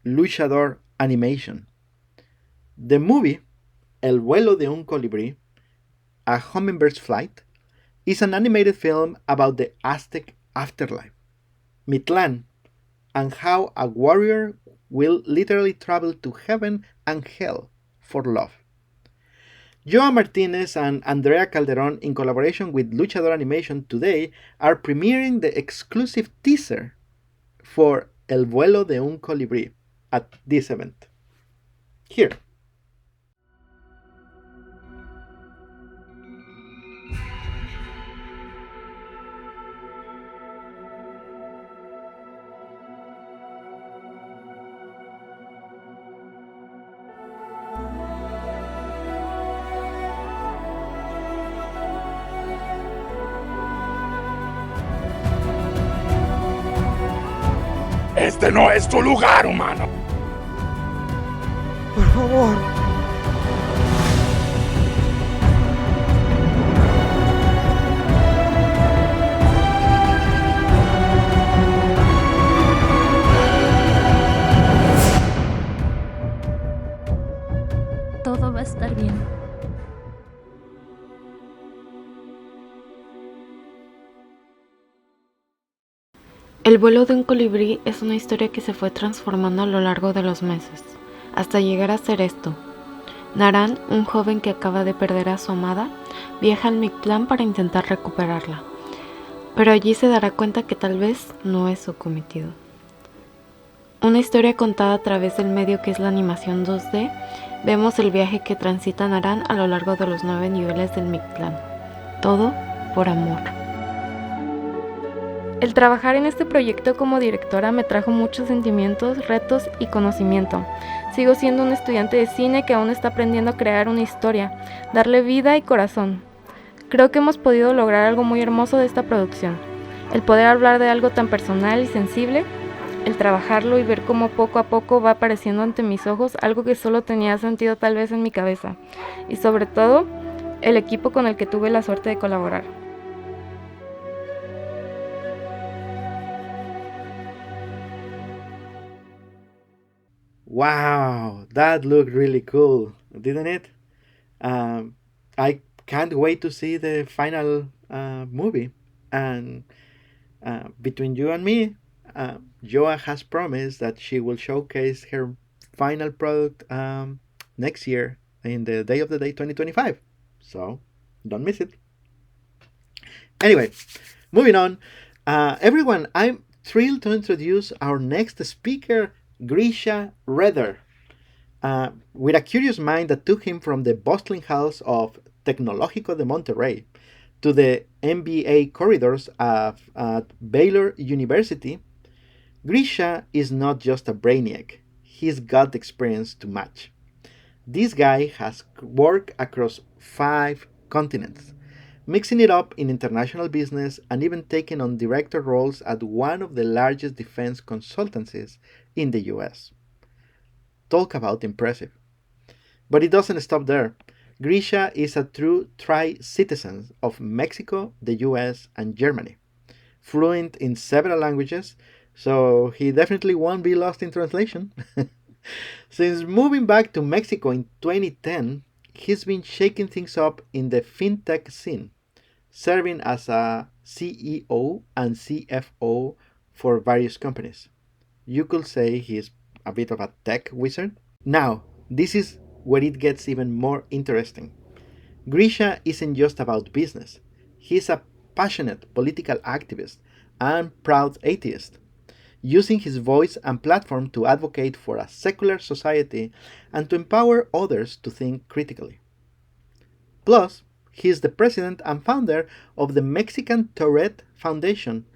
[SPEAKER 6] Luchador Animation. The movie, El vuelo de un colibrí, A Hummingbird's Flight, is an animated film about the Aztec afterlife, Mictlan, and how a warrior will literally travel to heaven and hell for love. Yoa Martínez and Andrea Calderon, in collaboration with Luchador Animation today, are premiering the exclusive teaser for El vuelo de un colibrí at this event. Here.
[SPEAKER 10] Este no es tu lugar, humano.
[SPEAKER 11] Por favor.
[SPEAKER 12] Todo va a estar bien. El vuelo de un colibrí es una historia que se fue transformando a lo largo de los meses, hasta llegar a ser esto. Naran, un joven que acaba de perder a su amada, viaja al Mictlán para intentar recuperarla, pero allí se dará cuenta que tal vez no es su cometido. Una historia contada a través del medio que es la animación 2D, vemos el viaje que transita Naran a lo largo de los 9 niveles del Mictlán. Todo por amor. El trabajar en este proyecto como directora me trajo muchos sentimientos, retos y conocimiento. Sigo siendo un estudiante de cine que aún está aprendiendo a crear una historia, darle vida y corazón. Creo que hemos podido lograr algo muy hermoso de esta producción. El poder hablar de algo tan personal y sensible, el trabajarlo y ver cómo poco a poco va apareciendo ante mis ojos algo que solo tenía sentido tal vez en mi cabeza. Y sobre todo, el equipo con el que tuve la suerte de colaborar.
[SPEAKER 6] Wow, that looked really cool, didn't it? I can't wait to see the final movie. And between you and me, Yoa has promised that she will showcase her final product next year in the Day of the Day 2025. So don't miss it. Anyway, moving on. Everyone, I'm thrilled to introduce our next speaker, Gricha Raether, with a curious mind that took him from the bustling halls of Tecnológico de Monterrey to the MBA corridors at Baylor University. Gricha is not just a brainiac, he's got experience to match. This guy has worked across 5 continents, mixing it up in international business and even taking on director roles at one of the largest defense consultancies in the US. Talk about impressive. But it doesn't stop there. Gricha is a true tri-citizen of Mexico, the US, and Germany. Fluent in several languages, so he definitely won't be lost in translation. Since moving back to Mexico in 2010, he's been shaking things up in the fintech scene, serving as a CEO and CFO for various companies. You could say he's a bit of a tech wizard. Now, this is where it gets even more interesting. Gricha isn't just about business. He's a passionate political activist and proud atheist, using his voice and platform to advocate for a secular society and to empower others to think critically. Plus, he is the president and founder of the Mexican Tourette Foundation,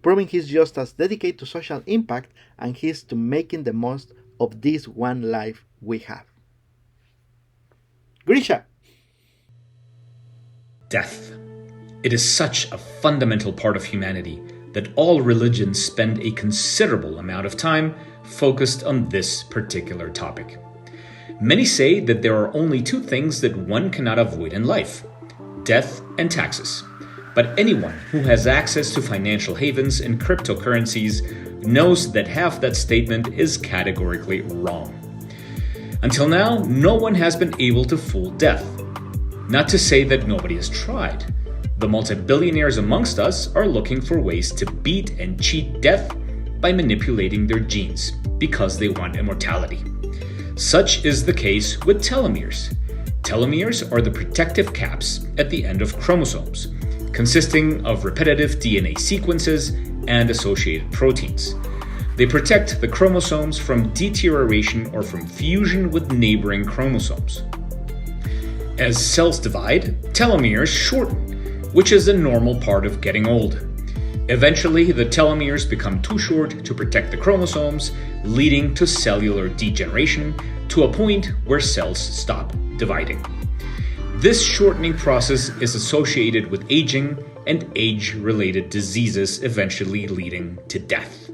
[SPEAKER 6] proving he's just as dedicated to social impact and he's to making the most of this one life we have. Gricha!
[SPEAKER 11] Death. It is such a fundamental part of humanity that all religions spend a considerable amount of time focused on this particular topic. Many say that there are only two things that one cannot avoid in life: death and taxes. But anyone who has access to financial havens and cryptocurrencies knows that half that statement is categorically wrong. Until now, no one has been able to fool death. Not to say that nobody has tried. The multi-billionaires amongst us are looking for ways to beat and cheat death by manipulating their genes because they want immortality. Such is the case with telomeres. Telomeres are the protective caps at the end of chromosomes, consisting of repetitive DNA sequences and associated proteins. They protect the chromosomes from deterioration or from fusion with neighboring chromosomes. As cells divide, telomeres shorten, which is a normal part of getting old. Eventually, the telomeres become too short to protect the chromosomes, leading to cellular degeneration to a point where cells stop dividing. This shortening process is associated with aging and age-related diseases, eventually leading to death.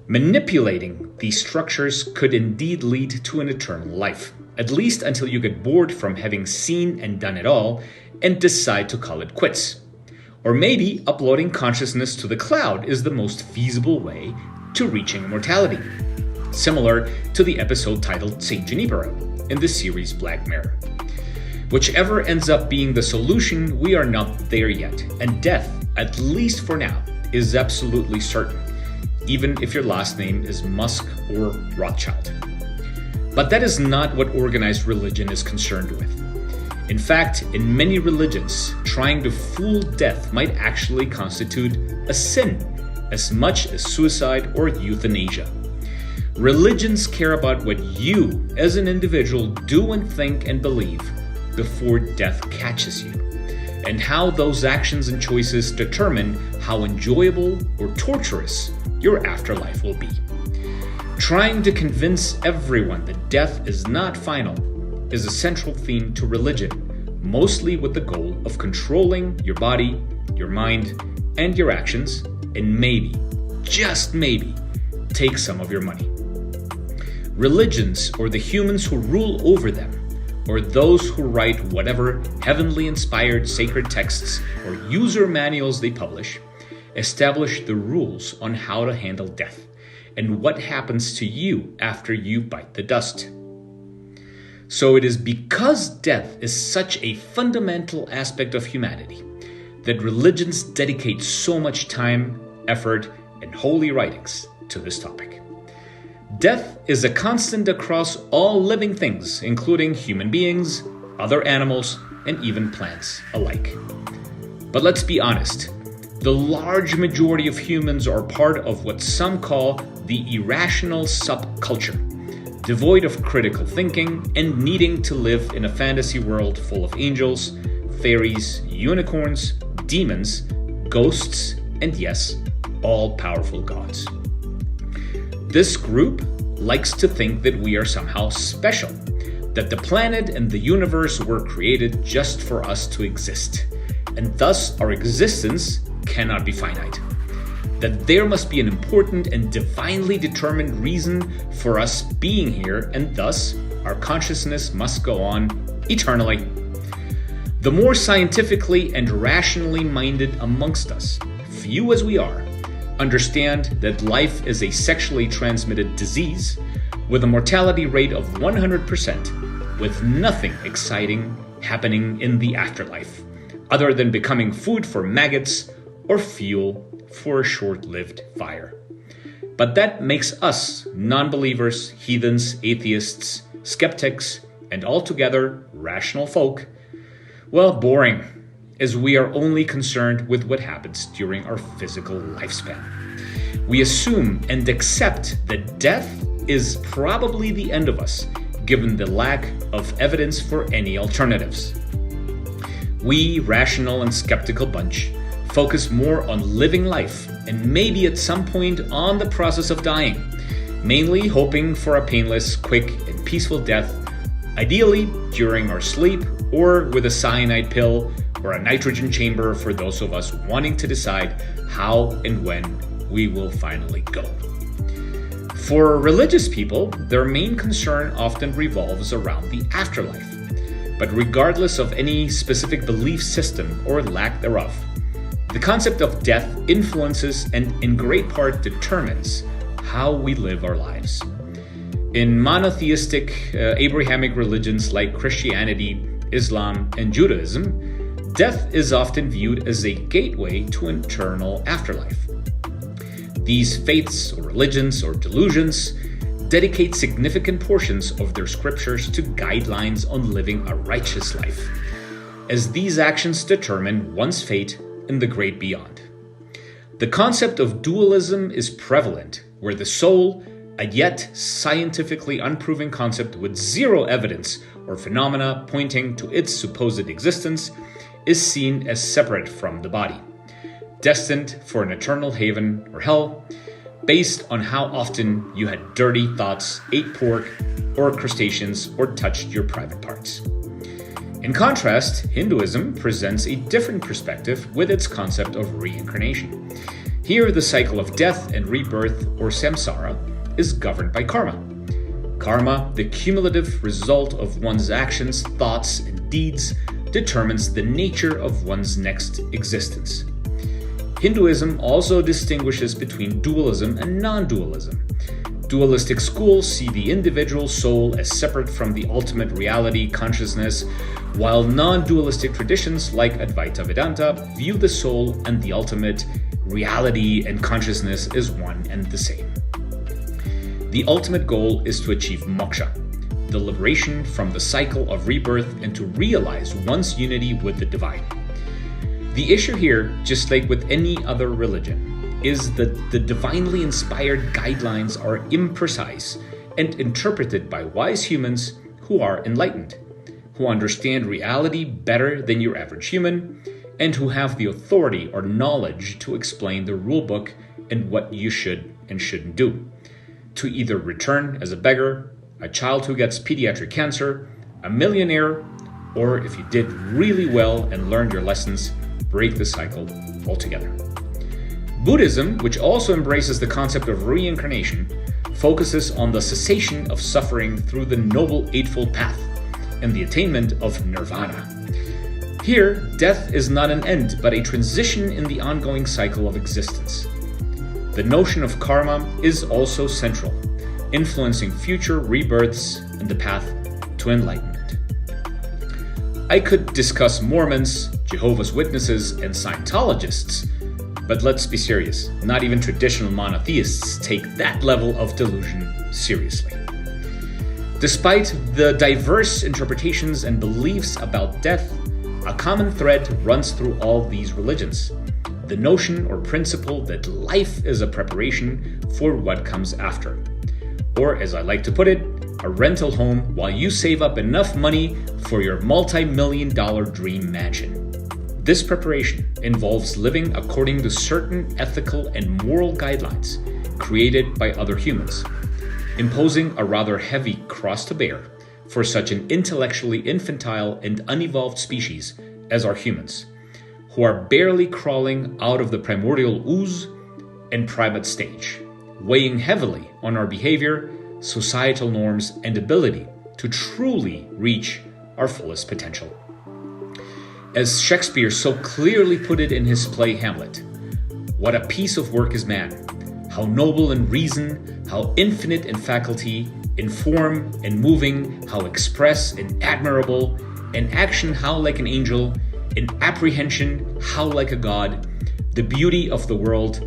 [SPEAKER 11] Manipulating these structures could indeed lead to an eternal life, at least until you get bored from having seen and done it all and decide to call it quits. Or maybe uploading consciousness to the cloud is the most feasible way to reaching immortality, similar to the episode titled Saint Junipero in the series Black Mirror. Whichever ends up being the solution, we are not there yet, and death, at least for now, is absolutely certain, even if your last name is Musk or Rothschild. But that is not what organized religion is concerned with. In fact, in many religions, trying to fool death might actually constitute a sin, as much as suicide or euthanasia. Religions care about what you, as an individual, do and think and believe before death catches you, and how those actions and choices determine how enjoyable or torturous your afterlife will be. Trying to convince everyone that death is not final is a central theme to religion, mostly with the goal of controlling your body, your mind, and your actions, and maybe, just maybe, take some of your money. Religions, or the humans who rule over them, or those who write whatever heavenly inspired sacred texts or user manuals they publish, establish the rules on how to handle death and what happens to you after you bite the dust. So it is because death is such a fundamental aspect of humanity that religions dedicate so much time, effort, and holy writings to this topic. Death is a constant across all living things, including human beings, other animals, and even plants alike. But let's be honest, the large majority of humans are part of what some call the irrational subculture, devoid of critical thinking and needing to live in a fantasy world full of angels, fairies, unicorns, demons, ghosts, and yes, all-powerful gods. This group likes to think that we are somehow special, that the planet and the universe were created just for us to exist, and thus our existence cannot be finite. That there must be an important and divinely determined reason for us being here, and thus our consciousness must go on eternally. The more scientifically and rationally minded amongst us, few as we are, understand that life is a sexually transmitted disease with a mortality rate of 100%, with nothing exciting happening in the afterlife, other than becoming food for maggots or fuel for a short-lived fire. But that makes us non-believers, heathens, atheists, skeptics, and altogether rational folk, well, boring, as we are only concerned with what happens during our physical lifespan. We assume and accept that death is probably the end of us, given the lack of evidence for any alternatives. We, rational and skeptical bunch, focus more on living life and maybe at some point on the process of dying, mainly hoping for a painless, quick, and peaceful death, ideally during our sleep or with a cyanide pill or a nitrogen chamber for those of us wanting to decide how and when we will finally go. For religious people, their main concern often revolves around the afterlife. But regardless of any specific belief system or lack thereof, the concept of death influences and in great part determines how we live our lives. In monotheistic Abrahamic religions like Christianity, Islam, and Judaism, death is often viewed as a gateway to an eternal afterlife. These faiths or religions or delusions dedicate significant portions of their scriptures to guidelines on living a righteous life, as these actions determine one's fate in the great beyond. The concept of dualism is prevalent, where the soul, a yet scientifically unproven concept with zero evidence or phenomena pointing to its supposed existence, is seen as separate from the body, destined for an eternal haven or hell, based on how often you had dirty thoughts, ate pork or crustaceans, or touched your private parts. In contrast, Hinduism presents a different perspective with its concept of reincarnation. Here, the cycle of death and rebirth, or samsara, is governed by karma. Karma, the cumulative result of one's actions, thoughts, and deeds, determines the nature of one's next existence. Hinduism also distinguishes between dualism and non-dualism. Dualistic schools see the individual soul as separate from the ultimate reality, consciousness, while non-dualistic traditions like Advaita Vedanta view the soul and the ultimate reality and consciousness as one and the same. The ultimate goal is to achieve moksha, the liberation from the cycle of rebirth, and to realize one's unity with the divine. The issue here, just like with any other religion, is that the divinely inspired guidelines are imprecise and interpreted by wise humans who are enlightened, who understand reality better than your average human, and who have the authority or knowledge to explain the rulebook and what you should and shouldn't do. To either return as a beggar, a child who gets pediatric cancer, a millionaire, or if you did really well and learned your lessons, break the cycle altogether. Buddhism, which also embraces the concept of reincarnation, focuses on the cessation of suffering through the Noble Eightfold Path and the attainment of nirvana. Here, death is not an end, but a transition in the ongoing cycle of existence. The notion of karma is also central, influencing future rebirths and the path to enlightenment. I could discuss Mormons, Jehovah's Witnesses, and Scientologists, but let's be serious, not even traditional monotheists take that level of delusion seriously. Despite the diverse interpretations and beliefs about death, a common thread runs through all these religions: the notion or principle that life is a preparation for what comes after. Or, as I like to put it, a rental home while you save up enough money for your multi-million-dollar dream mansion. This preparation involves living according to certain ethical and moral guidelines created by other humans, imposing a rather heavy cross to bear for such an intellectually infantile and unevolved species as are humans, who are barely crawling out of the primordial ooze and primate stage, weighing heavily on our behavior, societal norms, and ability to truly reach our fullest potential. As Shakespeare so clearly put it in his play Hamlet, What a piece of work is man! How noble in reason, how infinite in faculty, in form and moving, how express and admirable, in action how like an angel, in apprehension how like a god, the beauty of the world,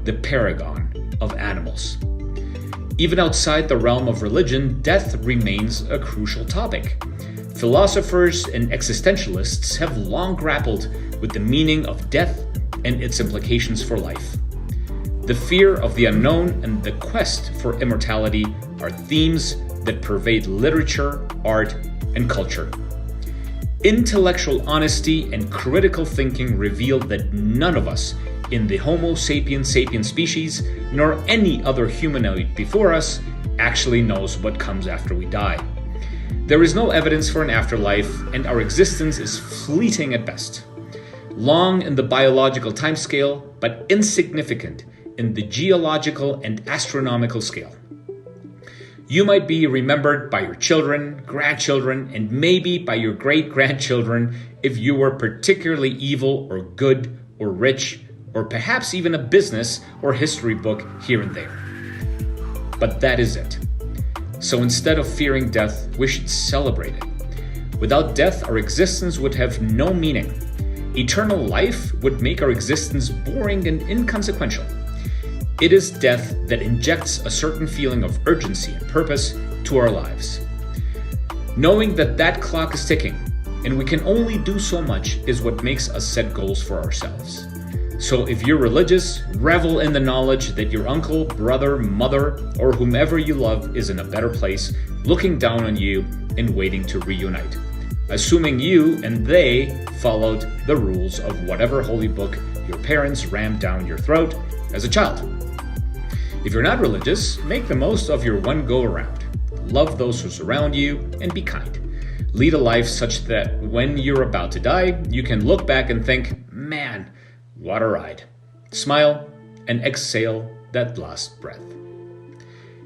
[SPEAKER 11] the paragon of animals. Even outside the realm of religion, death remains a crucial topic. Philosophers and existentialists have long grappled with the meaning of death and its implications for life. The fear of the unknown and the quest for immortality are themes that pervade literature, art, and culture. Intellectual honesty and critical thinking reveal that none of us in the Homo sapiens sapiens species, nor any other humanoid before us, actually knows what comes after we die. There is no evidence for an afterlife, and our existence is fleeting at best. Long in the biological timescale, but insignificant in the geological and astronomical scale. You might be remembered by your children, grandchildren, and maybe by your great-grandchildren if you were particularly evil or good or rich, or perhaps even a business or history book here and there. But that is it. So instead of fearing death, we should celebrate it. Without death, our existence would have no meaning. Eternal life would make our existence boring and inconsequential. It is death that injects a certain feeling of urgency and purpose to our lives. Knowing that that clock is ticking, and we can only do so much, is what makes us set goals for ourselves. So if you're religious, revel in the knowledge that your uncle, brother, mother, or whomever you love is in a better place, looking down on you and waiting to reunite, assuming you and they followed the rules of whatever holy book your parents rammed down your throat as a child. If you're not religious, make the most of your one go-around. Love those who surround you and be kind. Lead a life such that when you're about to die, you can look back and think, man, what a ride. Smile and exhale that last breath.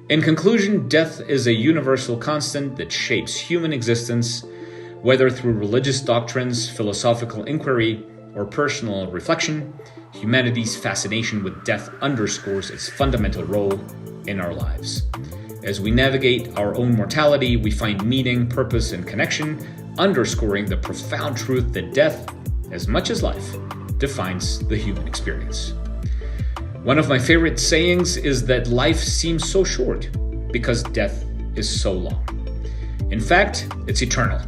[SPEAKER 11] In conclusion, death is a universal constant that shapes human existence, whether through religious doctrines, philosophical inquiry, or personal reflection. Humanity's fascination with death underscores its fundamental role in our lives. As we navigate our own mortality, we find meaning, purpose, and connection, underscoring the profound truth that death, as much as life, defines the human experience. One of my favorite sayings is that life seems so short because death is so long. In fact, it's eternal.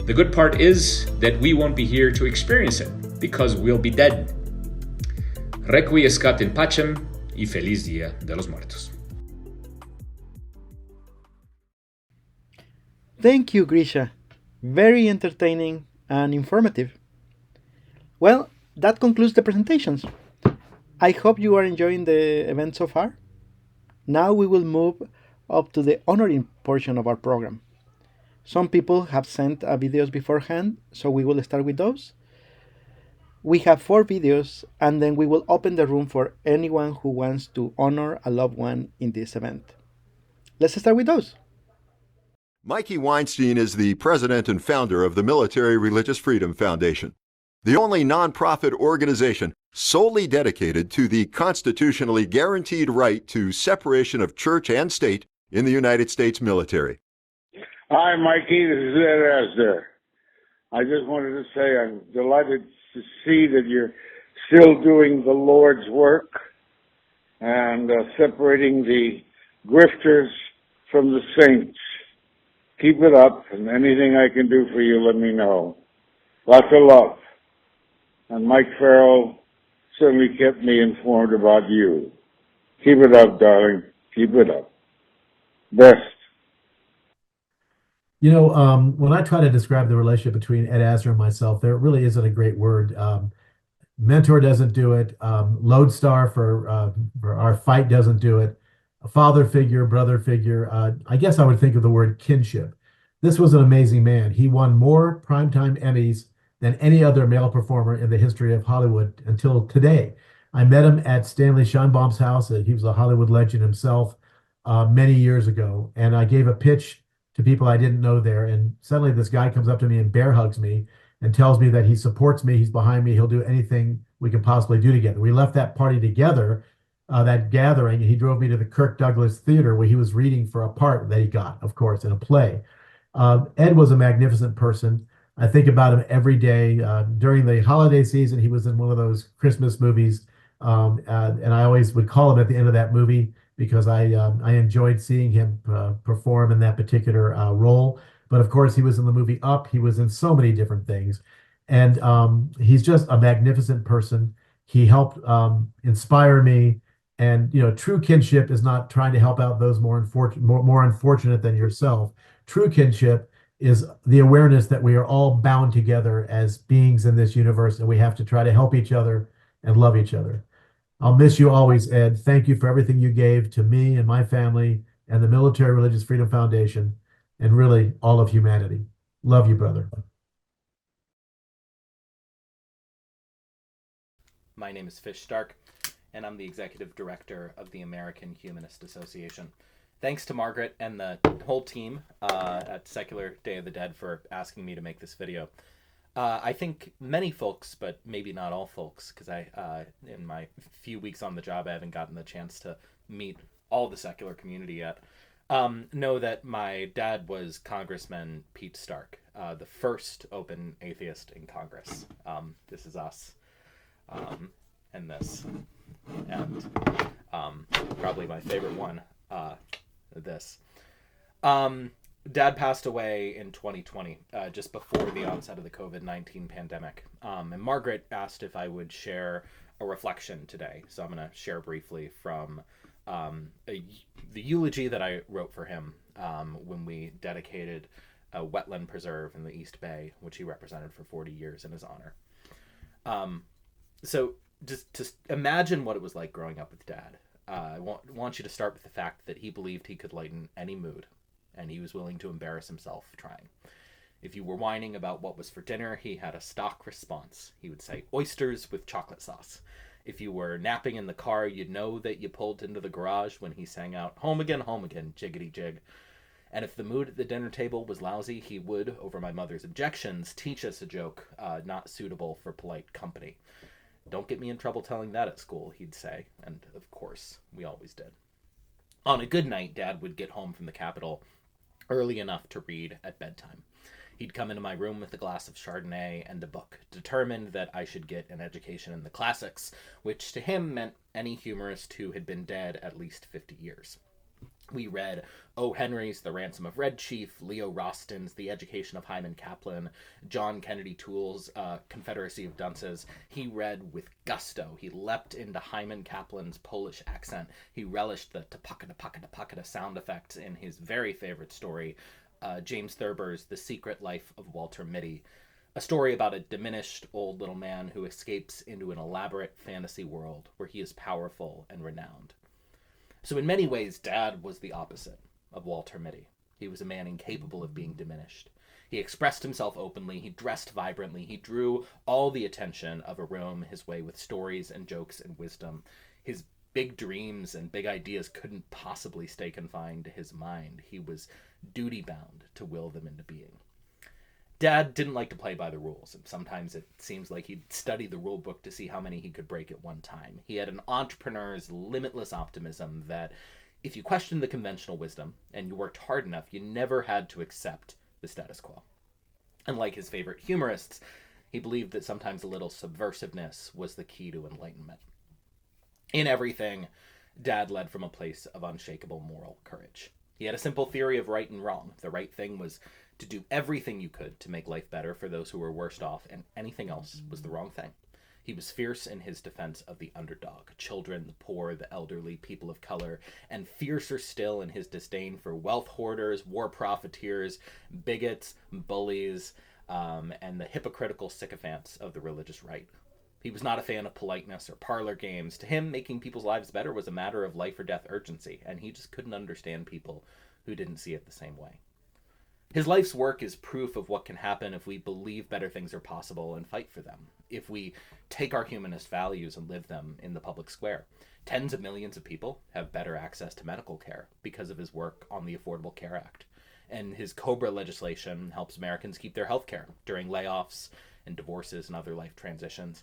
[SPEAKER 11] The good part is that we won't be here to experience it because we'll be dead. Requiescat in pacem y feliz Día de los Muertos.
[SPEAKER 1] Thank you, Grisha. Very entertaining and informative. Well, that concludes the presentations. I hope you are enjoying the event so far. Now we will move up to the honoring portion of our program. Some people have sent videos beforehand, so we will start with those. We have 4 videos, and then we will open the room for anyone who wants to honor a loved one in this event. Let's start with those.
[SPEAKER 13] Mikey Weinstein is the president and founder of the Military Religious Freedom Foundation, the only nonprofit organization solely dedicated to the constitutionally guaranteed right to separation of church and state in the United States military.
[SPEAKER 14] Hi, Mikey. This is Ed Asner. I just wanted to say I'm delighted to see that you're still doing the Lord's work and separating the grifters from the saints. Keep it up, and anything I can do for you, let me know. Lots of love. And Mike Farrell certainly kept me informed about you. Keep it up, darling. Keep it up. Best.
[SPEAKER 15] You know, when I try to describe the relationship between Ed Asner and myself, there really isn't a great word. Mentor doesn't do it. Lodestar for our fight doesn't do it. A father figure, brother figure. I guess I would think of the word kinship. This was an amazing man. He won more primetime Emmys than any other male performer in the history of Hollywood until today. I met him at Stanley Scheinbaum's house. He was a Hollywood legend himself many years ago. And I gave a pitch to people I didn't know there. And suddenly this guy comes up to me and bear hugs me and tells me that he supports me. He's behind me. He'll do anything we can possibly do together. We left that party together, that gathering, and he drove me to the Kirk Douglas Theater where he was reading for a part that he got, of course, in a play. Ed was a magnificent person. I think about him every day. During the holiday season, he was in one of those Christmas movies, and I always would call him at the end of that movie because I enjoyed seeing him perform in that particular role. But of course, he was in the movie Up. He was in so many different things, and he's just a magnificent person. He helped inspire me, and true kinship is not trying to help out those more unfortunate than yourself. True kinship is the awareness that we are all bound together as beings in this universe, and we have to try to help each other and love each other. I'll miss you always, Ed. Thank you for everything you gave to me and my family and the Military Religious Freedom Foundation, and really all of humanity. Love you, brother.
[SPEAKER 16] My name is Fish Stark, and I'm the executive director of the American Humanist Association. Thanks to Margaret and the whole team at Secular Day of the Dead for asking me to make this video. I think many folks, but maybe not all folks, because in my few weeks on the job, I haven't gotten the chance to meet all the secular community yet, know that my dad was Congressman Pete Stark, the first open atheist in Congress. This is us, and this, and probably my favorite one, this. Dad passed away in 2020, just before the onset of the COVID-19 pandemic. And Margaret asked if I would share a reflection today. So I'm going to share briefly from the eulogy that I wrote for him when we dedicated a wetland preserve in the East Bay, which he represented for 40 years in his honor. So just imagine what it was like growing up with Dad. I want you to start with the fact that he believed he could lighten any mood, and he was willing to embarrass himself trying. If you were whining about what was for dinner, he had a stock response. He would say, oysters with chocolate sauce. If you were napping in the car, you'd know that you pulled into the garage when he sang out, home again, jiggity jig. And if the mood at the dinner table was lousy, he would, over my mother's objections, teach us a joke not suitable for polite company. Don't get me in trouble telling that at school, he'd say, and of course, we always did. On a good night, Dad would get home from the Capitol early enough to read at bedtime. He'd come into my room with a glass of Chardonnay and a book, determined that I should get an education in the classics, which to him meant any humorist who had been dead at least 50 years. We read O. Henry's The Ransom of Red Chief, Leo Rostin's The Education of Hyman Kaplan, John Kennedy Toole's Confederacy of Dunces. He read with gusto. He leapt into Hyman Kaplan's Polish accent. He relished the tapaka sound effects in his very favorite story, James Thurber's The Secret Life of Walter Mitty, a story about a diminished old little man who escapes into an elaborate fantasy world where he is powerful and renowned. So in many ways, Dad was the opposite of Walter Mitty. He was a man incapable of being diminished. He expressed himself openly, he dressed vibrantly, he drew all the attention of a room his way with stories and jokes and wisdom. His big dreams and big ideas couldn't possibly stay confined to his mind. He was duty-bound to will them into being. Dad didn't like to play by the rules, and sometimes it seems like he'd study the rule book to see how many he could break at one time. He had an entrepreneur's limitless optimism that if you questioned the conventional wisdom and you worked hard enough, you never had to accept the status quo. And like his favorite humorists, he believed that sometimes a little subversiveness was the key to enlightenment. In everything, Dad led from a place of unshakable moral courage. He had a simple theory of right and wrong. The right thing was to do everything you could to make life better for those who were worst off, and anything else was the wrong thing. He was fierce in his defense of the underdog, children, the poor, the elderly, people of color, and fiercer still in his disdain for wealth hoarders, war profiteers, bigots, bullies, and the hypocritical sycophants of the religious right. He was not a fan of politeness or parlor games. To him, making people's lives better was a matter of life or death urgency, and he just couldn't understand people who didn't see it the same way. His life's work is proof of what can happen if we believe better things are possible and fight for them, if we take our humanist values and live them in the public square. Tens of millions of people have better access to medical care because of his work on the Affordable Care Act. And his COBRA legislation helps Americans keep their health care during layoffs and divorces and other life transitions.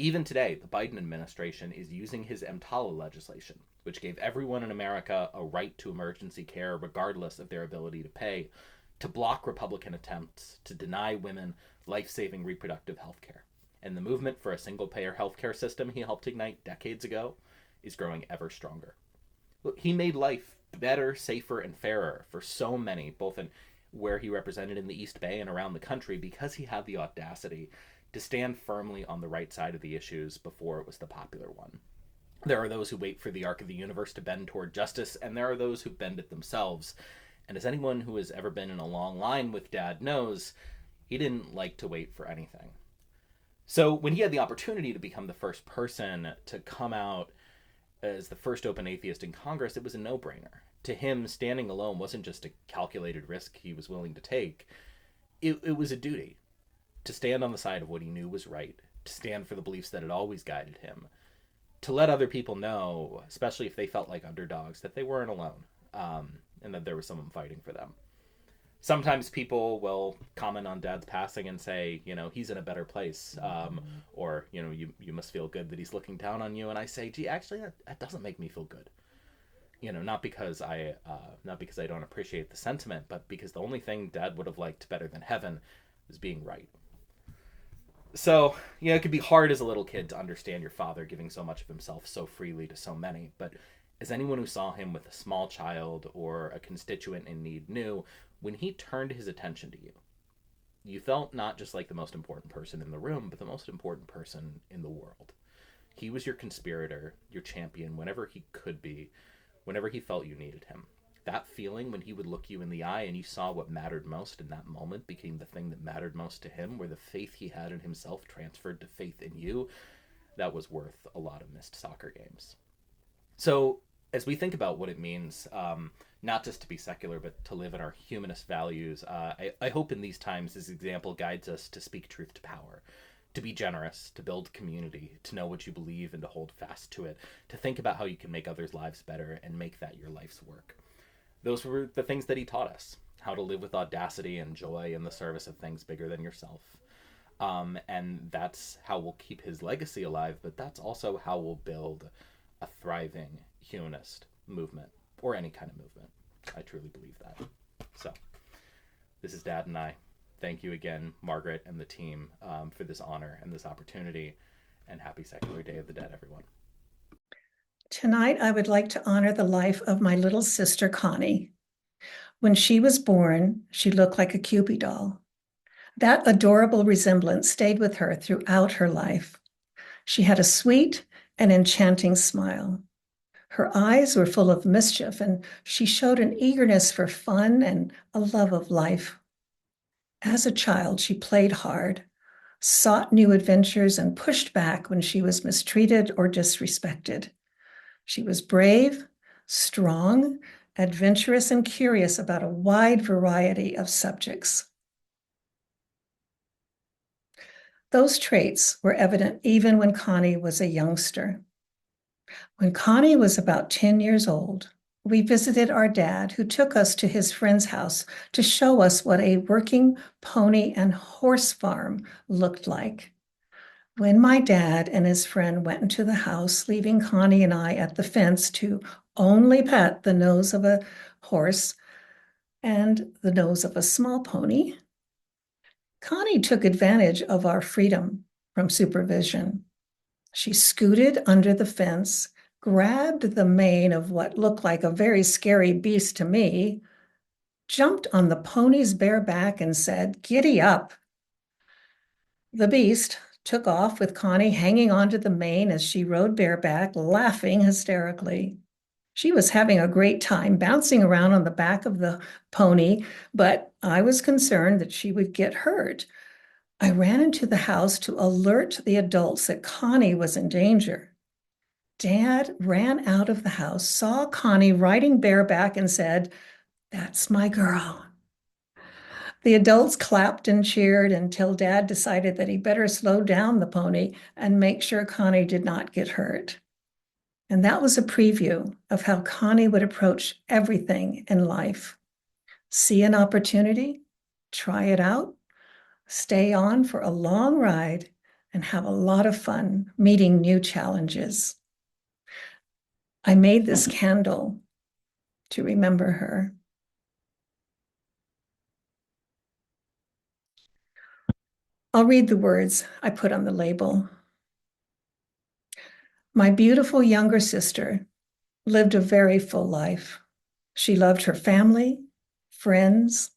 [SPEAKER 16] Even today, the Biden administration is using his EMTALA legislation, which gave everyone in America a right to emergency care regardless of their ability to pay, to block Republican attempts to deny women life-saving reproductive health care. And the movement for a single-payer healthcare system he helped ignite decades ago is growing ever stronger. Look, he made life better, safer, and fairer for so many, both in where he represented in the East Bay and around the country, because he had the audacity to stand firmly on the right side of the issues before it was the popular one. There are those who wait for the arc of the universe to bend toward justice, and there are those who bend it themselves. And as anyone who has ever been in a long line with Dad knows, he didn't like to wait for anything. So when he had the opportunity to become the first person to come out as the first open atheist in Congress, it was a no-brainer. To him, standing alone wasn't just a calculated risk he was willing to take. It was a duty to stand on the side of what he knew was right, to stand for the beliefs that had always guided him, to let other people know, especially if they felt like underdogs, that they weren't alone, and that there was someone fighting for them. Sometimes people will comment on Dad's passing and say, you know, he's in a better place, or, you know, you must feel good that he's looking down on you. And I say, gee, actually, that doesn't make me feel good. You know, not because I don't appreciate the sentiment, but because the only thing Dad would have liked better than heaven was being right. So, you know, it can be hard as a little kid to understand your father giving so much of himself so freely to so many, but as anyone who saw him with a small child or a constituent in need knew, when he turned his attention to you, you felt not just like the most important person in the room, but the most important person in the world. He was your conspirator, your champion, whenever he could be, whenever he felt you needed him. That feeling when he would look you in the eye and you saw what mattered most in that moment became the thing that mattered most to him, where the faith he had in himself transferred to faith in you, that was worth a lot of missed soccer games. So as we think about what it means, not just to be secular, but to live in our humanist values, I hope in these times this example guides us to speak truth to power, to be generous, to build community, to know what you believe and to hold fast to it, to think about how you can make others' lives better and make that your life's work. Those were the things that he taught us, how to live with audacity and joy in the service of things bigger than yourself. And that's how we'll keep his legacy alive, but that's also how we'll build a thriving humanist movement, or any kind of movement. I truly believe that. So, this is Dad and I. Thank you again, Margaret and the team, for this honor and this opportunity, and happy Secular Day of the Dead, everyone.
[SPEAKER 4] Tonight, I would like to honor the life of my little sister, Connie. When she was born, she looked like a Cupid doll. That adorable resemblance stayed with her throughout her life. She had a sweet and enchanting smile. Her eyes were full of mischief, and she showed an eagerness for fun and a love of life. As a child, she played hard, sought new adventures, and pushed back when she was mistreated or disrespected. She was brave, strong, adventurous, and curious about a wide variety of subjects. Those traits were evident even when Connie was a youngster. When Connie was about 10 years old, we visited our dad, who took us to his friend's house to show us what a working pony and horse farm looked like. When my dad and his friend went into the house, leaving Connie and I at the fence to only pet the nose of a horse and the nose of a small pony, Connie took advantage of our freedom from supervision. She scooted under the fence, grabbed the mane of what looked like a very scary beast to me, jumped on the pony's bare back and said, "Giddy up." The beast took off with Connie hanging onto the mane as she rode bareback, laughing hysterically. She was having a great time bouncing around on the back of the pony, but I was concerned that she would get hurt. I ran into the house to alert the adults that Connie was in danger. Dad ran out of the house, saw Connie riding bareback, and said, "That's my girl." The adults clapped and cheered until Dad decided that he better slow down the pony and make sure Connie did not get hurt. And that was a preview of how Connie would approach everything in life. See an opportunity, try it out, stay on for a long ride, and have a lot of fun meeting new challenges. I made this candle to remember her. I'll read the words I put on the label. My beautiful younger sister lived a very full life. She loved her family, friends,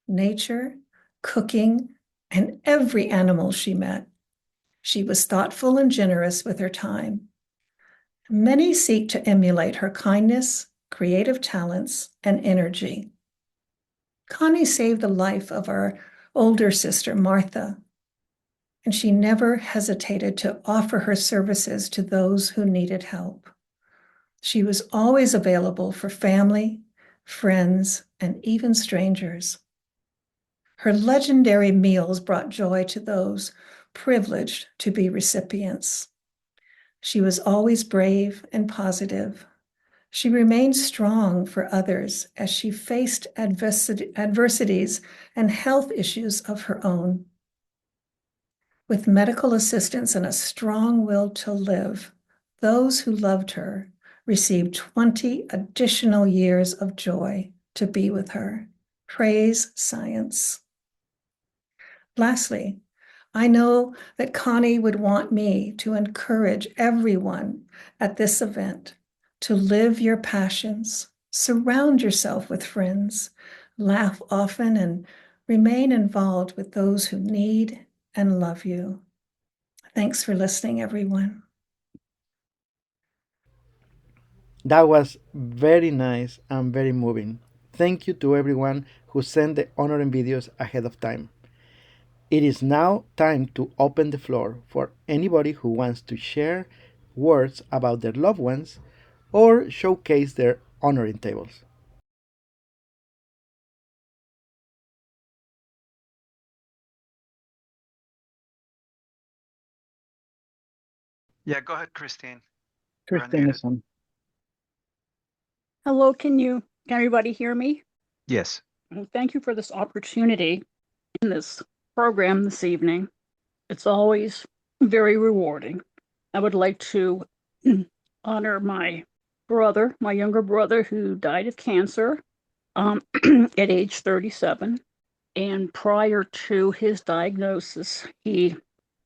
[SPEAKER 4] nature, cooking, and every animal she met. She was thoughtful and generous with her time. Many seek to emulate her kindness, creative talents, and energy. Connie saved the life of our older sister, Martha, and she never hesitated to offer her services to those who needed help. She was always available for family, friends, and even strangers. Her legendary meals brought joy to those privileged to be recipients. She was always brave and positive. She remained strong for others as she faced adversities and health issues of her own. With medical assistance and a strong will to live, those who loved her received 20 additional years of joy to be with her. Praise science. Lastly, I know that Connie would want me to encourage everyone at this event to live your passions, surround yourself with friends, laugh often, and remain involved with those who need and love you. Thanks for listening, everyone.
[SPEAKER 6] That was very nice and very moving. Thank you to everyone who sent the honoring videos ahead of time. It is now time to open the floor for anybody who wants to share words about their loved ones or showcase their honoring tables.
[SPEAKER 3] Yeah, go ahead, Christine.
[SPEAKER 9] Christine is on.
[SPEAKER 17] Hello, can everybody hear me?
[SPEAKER 3] Yes.
[SPEAKER 17] Well, thank you for this opportunity in this program this evening. It's always very rewarding. I would like to honor my brother, my younger brother, who died of cancer at age 37. And prior to his diagnosis, he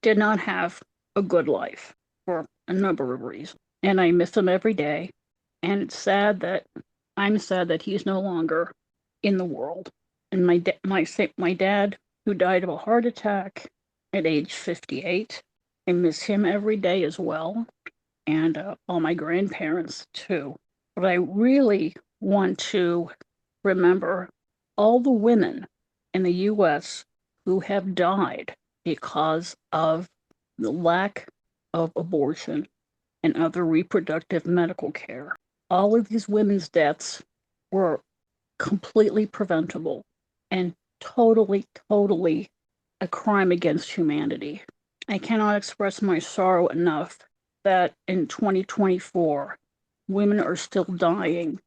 [SPEAKER 17] did not have a good life for a number of reasons. And I miss him every day. And it's sad that I'm sad that he's no longer in the world. And my dad, who died of a heart attack at age 58, I miss him every day as well, and all my grandparents too. But I really want to remember all the women in the U.S. who have died because of the lack of abortion and other reproductive medical care. All of these women's deaths were completely preventable and totally a crime against humanity. I cannot express my sorrow enough that in 2024, women are still dying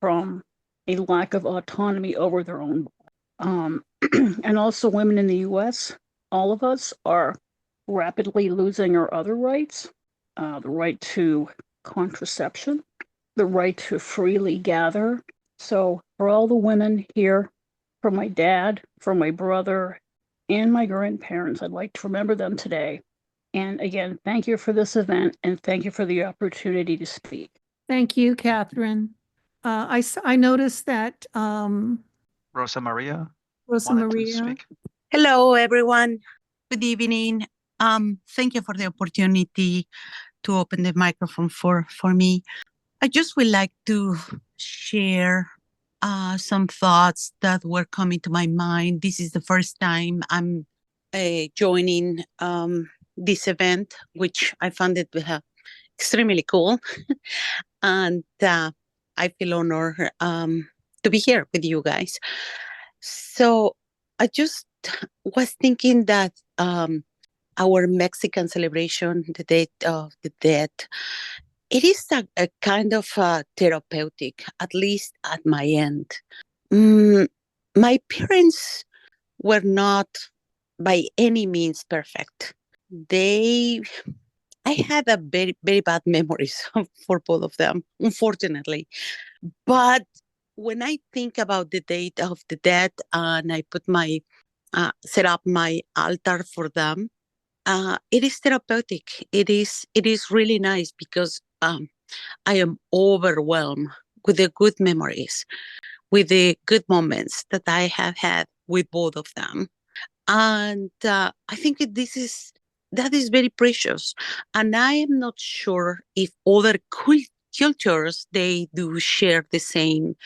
[SPEAKER 17] from a lack of autonomy over their own. And also women in the US, all of us are rapidly losing our other rights, the right to contraception, the right to freely gather. So for all the women here, for my dad, for my brother, and my grandparents, I'd like to remember them today. And again, thank you for this event, and thank you for the opportunity to speak.
[SPEAKER 4] Thank you, Catherine. I noticed that
[SPEAKER 3] Rosa Maria.
[SPEAKER 4] Rosa Maria.
[SPEAKER 18] Hello, everyone. Good evening. Thank you for the opportunity to open the microphone for me. I just would like to share some thoughts that were coming to my mind. This is the first time I'm joining this event, which I found it extremely cool. And I feel honored to be here with you guys. So I just was thinking that our Mexican celebration, the date of the dead, it is a kind of therapeutic, at least at my end. My parents were not by any means perfect. they, I had a very, very bad memories for both of them, unfortunately. But when I think about the date of the death and I put set up my altar for them, it is therapeutic. It is really nice because I am overwhelmed with the good memories, with the good moments that I have had with both of them. And I think that is very precious. And I am not sure if other cultures, they do share the same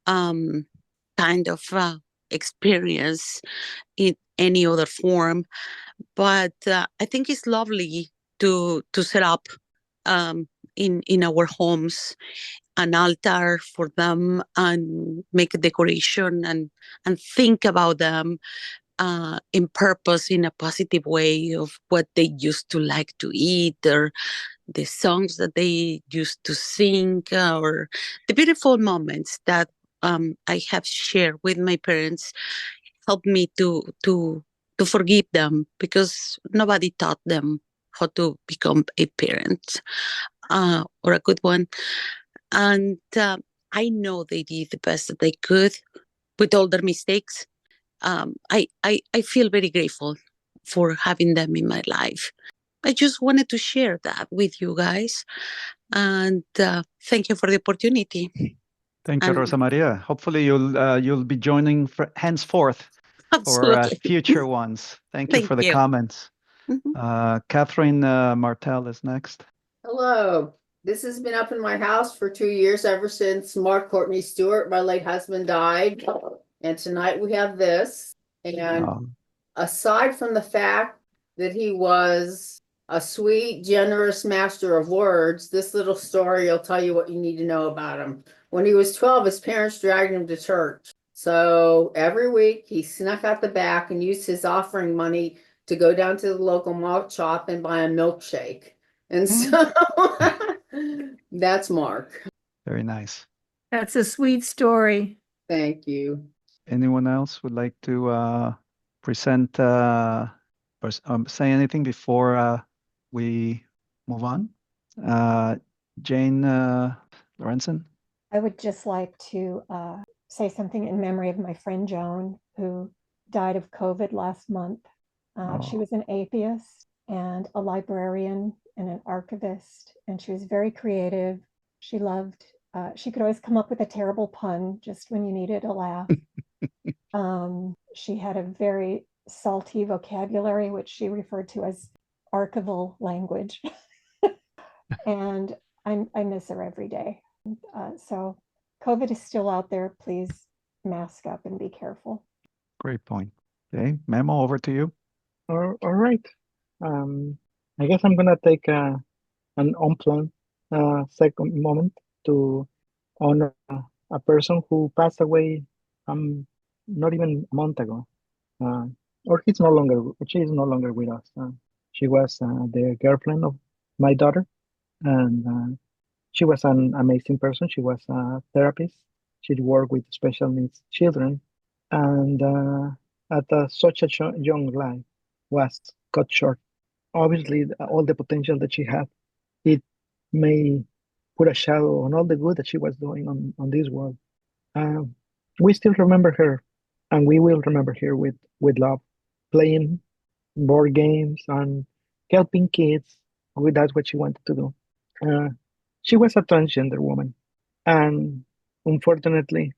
[SPEAKER 18] kind of experience in any other form. But I think it's lovely to set up in our homes an altar for them and make a decoration and think about them in purpose, in a positive way, of what they used to like to eat, or the songs that they used to sing, or the beautiful moments that I have shared with my parents help me to forgive them, because nobody taught them how to become a parent or a good one. And I know they did the best that they could with all their mistakes. I feel very grateful for having them in my life. I just wanted to share that with you guys, and thank you for the opportunity.
[SPEAKER 3] Thank you,
[SPEAKER 18] And
[SPEAKER 3] Rosa Maria. Hopefully you'll be joining henceforth for
[SPEAKER 18] absolutely.
[SPEAKER 3] future ones. Thank you
[SPEAKER 18] Thank
[SPEAKER 3] for the
[SPEAKER 18] you.
[SPEAKER 3] comments. Catherine Martel is next.
[SPEAKER 19] Hello. This has been up in my house for 2 years, ever since Mark Courtney Stewart, my late husband, died. And tonight we have this. And aside from the fact that he was a sweet, generous master of words, this little story will tell you what you need to know about him. When he was 12, his parents dragged him to church. So every week he snuck out the back and used his offering money to go down to the local malt shop and buy a milkshake. And so that's Mark.
[SPEAKER 3] Very nice.
[SPEAKER 4] That's a sweet story.
[SPEAKER 19] Thank you.
[SPEAKER 3] Anyone else would like to present or say anything before we move on? Jane Lorenzen?
[SPEAKER 20] I would just like to say something in memory of my friend Joan, who died of COVID last month. She was an atheist and a librarian and an archivist, and she was very creative. She could always come up with a terrible pun just when you needed a laugh. She had a very salty vocabulary, which she referred to as archival language. And I miss her every day. So COVID is still out there. Please mask up and be careful.
[SPEAKER 3] Great point. Okay, Memo, over to you.
[SPEAKER 9] All right. I guess I'm gonna take an unplanned second moment to honor a person who passed away not even a month ago. Or she is no longer with us. She was the girlfriend of my daughter, and she was an amazing person. She was a therapist. She worked with special needs children, and at such a young life was cut short. Obviously, all the potential that she had, it may put a shadow on all the good that she was doing on this world. We still remember her, and we will remember her with love, playing board games and helping kids. That's what she wanted to do. She was a transgender woman, and unfortunately,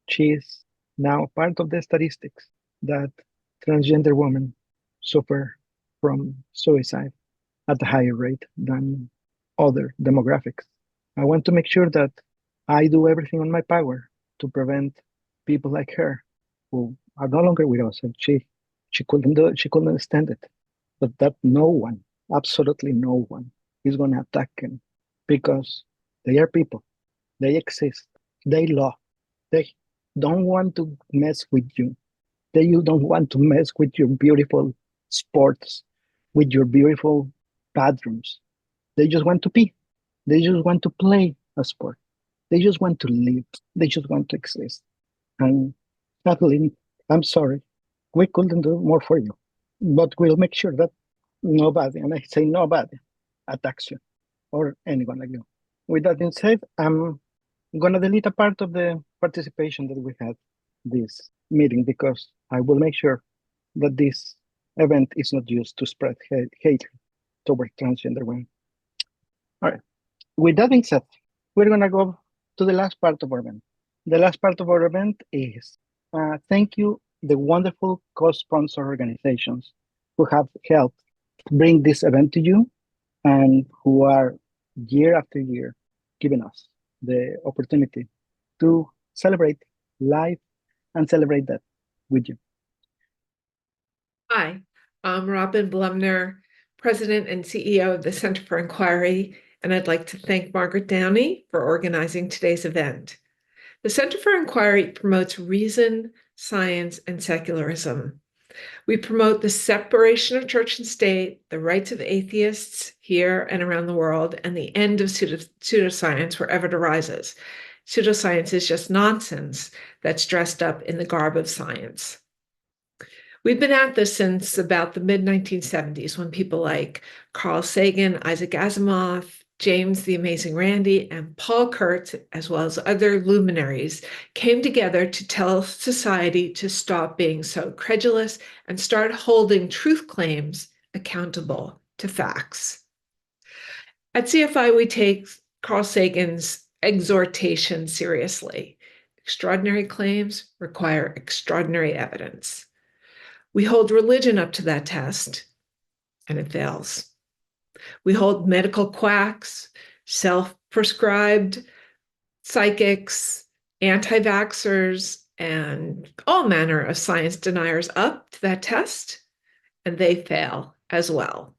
[SPEAKER 9] she is now part of the statistics that transgender women suffer from suicide at a higher rate than other demographics. I want to make sure that I do everything in my power to prevent people like her who are no longer with us, and she couldn't stand it. But that no one, absolutely no one, is going to attack them, because they are people, they exist, they love, they don't want to mess with you. They don't want to mess with your beautiful sports, with your beautiful bathrooms. They just want to pee. They just want to play a sport. They just want to live. They just want to exist. And Kathleen, I'm sorry, we couldn't do more for you, but we'll make sure that nobody, and I say nobody, attacks you or anyone like you. With that being said, I'm gonna delete a part of the participation that we had this meeting because I will make sure that this event is not used to spread hate towards transgender women. All right. With that being said, we're gonna go to the last part of our event. The last part of our event is thank you, the wonderful co-sponsor organizations who have helped bring this event to you and who are year after year giving us the opportunity to celebrate life and celebrate that with you.
[SPEAKER 21] Hi, I'm Robin Blumner, President and CEO of the Center for Inquiry, and I'd like to thank Margaret Downey for organizing today's event. The Center for Inquiry promotes reason, science, and secularism. We promote the separation of church and state, the rights of atheists here and around the world, and the end of pseudoscience wherever it arises. Pseudoscience is just nonsense that's dressed up in the garb of science. We've been at this since about the mid-1970s when people like Carl Sagan, Isaac Asimov, James the Amazing Randi, and Paul Kurtz, as well as other luminaries, came together to tell society to stop being so credulous and start holding truth claims accountable to facts. At CFI, we take Carl Sagan's exhortation seriously. Extraordinary claims require extraordinary evidence. We hold religion up to that test, and it fails. We hold medical quacks, self-prescribed psychics, anti-vaxxers, and all manner of science deniers up to that test, and they fail as well.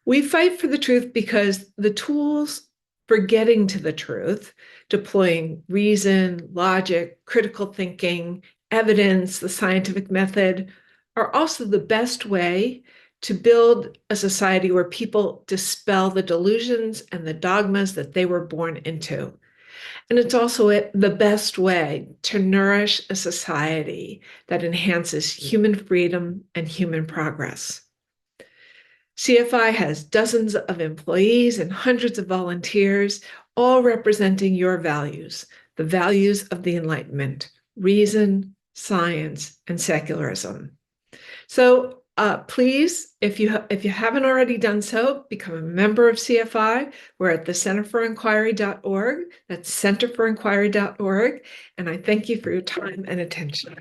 [SPEAKER 21] We fight for the truth because the tools for getting to the truth, deploying reason, logic, critical thinking, evidence, the scientific method, are also the best way to build a society where people dispel the delusions and the dogmas that they were born into. And it's also the best way to nourish a society that enhances human freedom and human progress. CFI has dozens of employees and hundreds of volunteers, all representing your values, the values of the Enlightenment, reason, science, and secularism. So please, if you haven't already done so, become a member of CFI. We're at the centerforinquiry.org. That's centerforinquiry.org. And I thank you for your time and attention.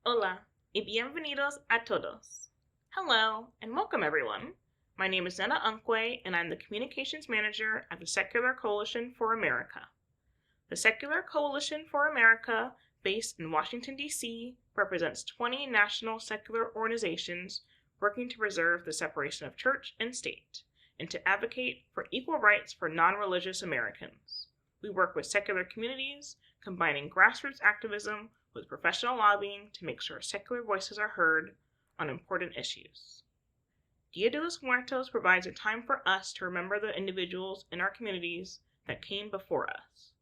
[SPEAKER 22] Hola y bienvenidos a todos. Hello and welcome everyone. My name is Zena Unkwe and I'm the Communications Manager at the Secular Coalition for America. The Secular Coalition for America, based in Washington, D.C., represents 20 national secular organizations working to preserve the separation of church and state and to advocate for equal rights for non-religious Americans. We work with secular communities, combining grassroots activism with professional lobbying to make sure secular voices are heard on important issues. Dia de los Muertos provides a time for us to remember the individuals in our communities that came before us.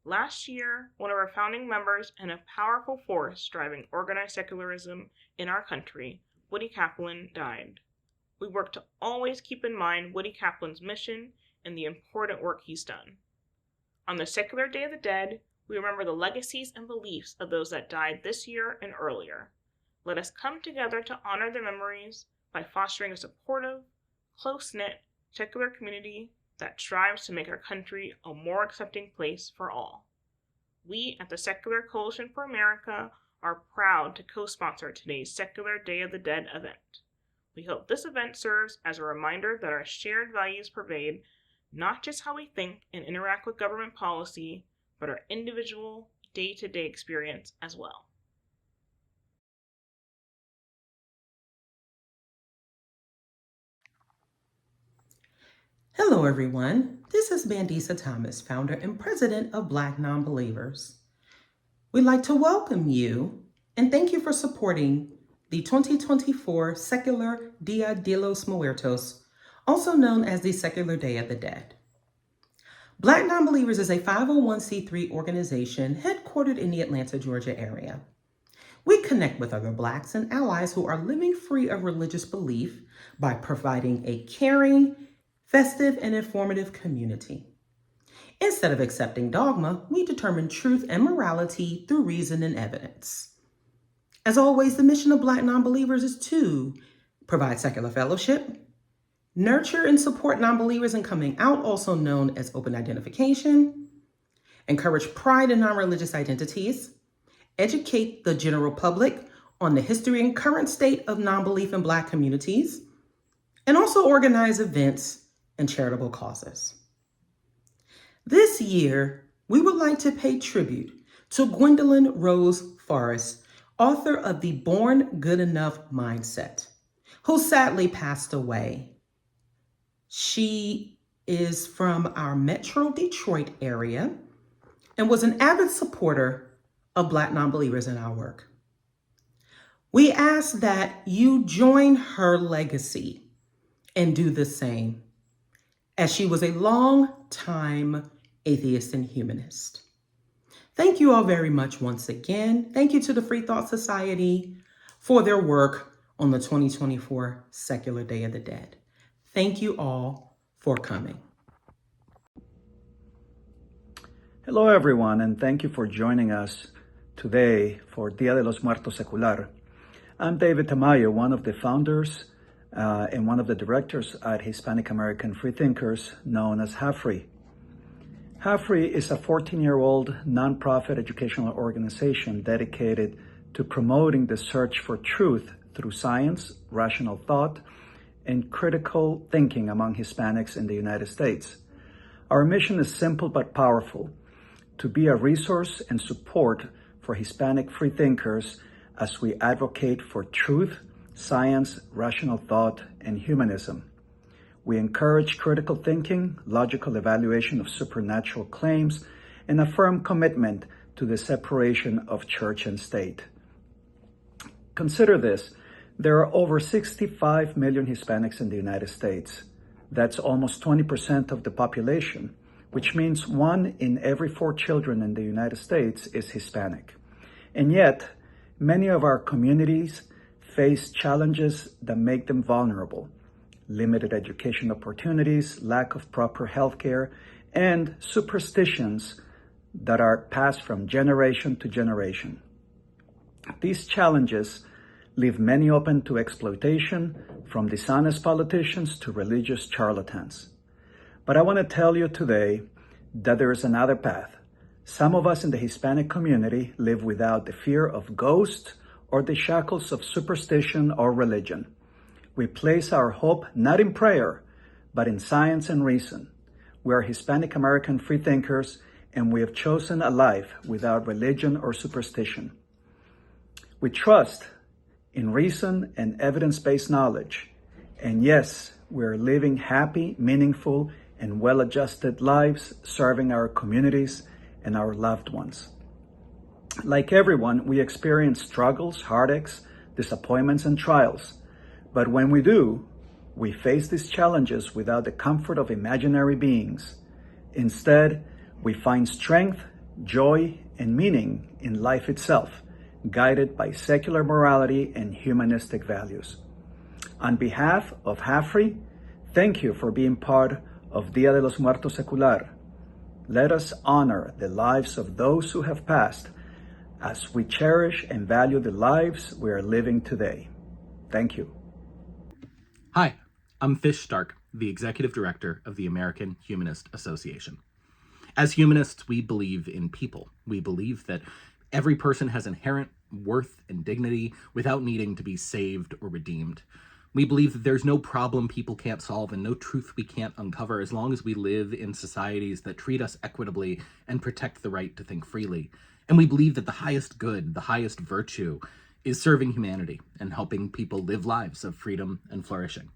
[SPEAKER 22] Last year, one of our founding members and a powerful force driving organized secularism in our country, Woody Kaplan, died. We work to always keep in mind Woody Kaplan's mission and the important work he's done. On the Secular Day of the Dead, we remember the legacies and beliefs of those that died this year and earlier. Let us come together to honor their memories by fostering a supportive, close-knit, secular community that strives to make our country a more accepting place for all. We at the Secular Coalition for America are proud to co-sponsor today's Secular Day of the Dead event. We hope this event serves as a reminder that our shared values pervade not just how we think and interact with government policy, but our individual, day-to-day experience as well.
[SPEAKER 23] Hello, everyone. This is Mandisa Thomas, founder and president of Black Nonbelievers. We'd like to welcome you and thank you for supporting the 2024 Secular Dia de los Muertos, also known as the Secular Day of the Dead. Black Nonbelievers is a 501c3 organization headquartered in the Atlanta, Georgia area. We connect with other Blacks and allies who are living free of religious belief by providing a caring, festive, and informative community. Instead of accepting dogma, we determine truth and morality through reason and evidence. As always, the mission of Black Nonbelievers is to provide secular fellowship, nurture and support nonbelievers in coming out, also known as open identification, encourage pride in non-religious identities, educate the general public on the history and current state of non-belief in Black communities, and also organize events and charitable causes. This year, we would like to pay tribute to Gwendolyn Rose Forrest, author of The Born Good Enough Mindset, who sadly passed away. She is from our Metro Detroit area and was an avid supporter of Black nonbelievers in our work. We ask that you join her legacy and do the same, as she was a long-time atheist and humanist. Thank you all very much once again. Thank you to the Free Thought Society for their work on the 2024 Secular Day of the Dead. Thank you all for coming.
[SPEAKER 3] Hello, everyone, and thank you for joining us today for Dia de los Muertos Secular. I'm David Tamayo, one of the founders and one of the directors at Hispanic American Freethinkers, known as HAFRE. HAFRE is a 14-year-old nonprofit educational organization dedicated to promoting the search for truth through science, rational thought, and critical thinking among Hispanics in the United States. Our mission is simple but powerful: to be a resource and support for Hispanic freethinkers as we advocate for truth, science, rational thought, and humanism. We encourage critical thinking, logical evaluation of supernatural claims, and a firm commitment to the separation of church and state. Consider this: there are over 65 million Hispanics in the United States. That's almost 20% of the population, which means 1 in every 4 children in the United States is Hispanic. And yet, many of our communities face challenges that make them vulnerable: limited education opportunities, lack of proper health care, and superstitions that are passed from generation to generation. These challenges leave many open to exploitation, from dishonest politicians to religious charlatans. But I want to tell you today that there is another path. Some of us in the Hispanic community live without the fear of ghosts or the shackles of superstition or religion. We place our hope not in prayer, but in science and reason. We are Hispanic American freethinkers, and we have chosen a life without religion or superstition. We trust in reason and evidence-based knowledge. And yes, we're living happy, meaningful, and well-adjusted lives, serving our communities and our loved ones. Like everyone, we experience struggles, heartaches, disappointments, and trials. But when we do, we face these challenges without the comfort of imaginary beings. Instead, we find strength, joy, and meaning in life itself, guided by secular morality and humanistic values. On behalf of HAFRE, thank you for being part of Dia de los Muertos Secular. Let us honor the lives of those who have passed as we cherish and value the lives we are living today. Thank you.
[SPEAKER 16] Hi, I'm Fish Stark, the Executive Director of the American Humanist Association. As humanists, we believe in people. We believe that every person has inherent worth and dignity without needing to be saved or redeemed. We believe that there's no problem people can't solve and no truth we can't uncover as long as we live in societies that treat us equitably and protect the right to think freely. And we believe that the highest good, the highest virtue, is serving humanity and helping people live lives of freedom and flourishing.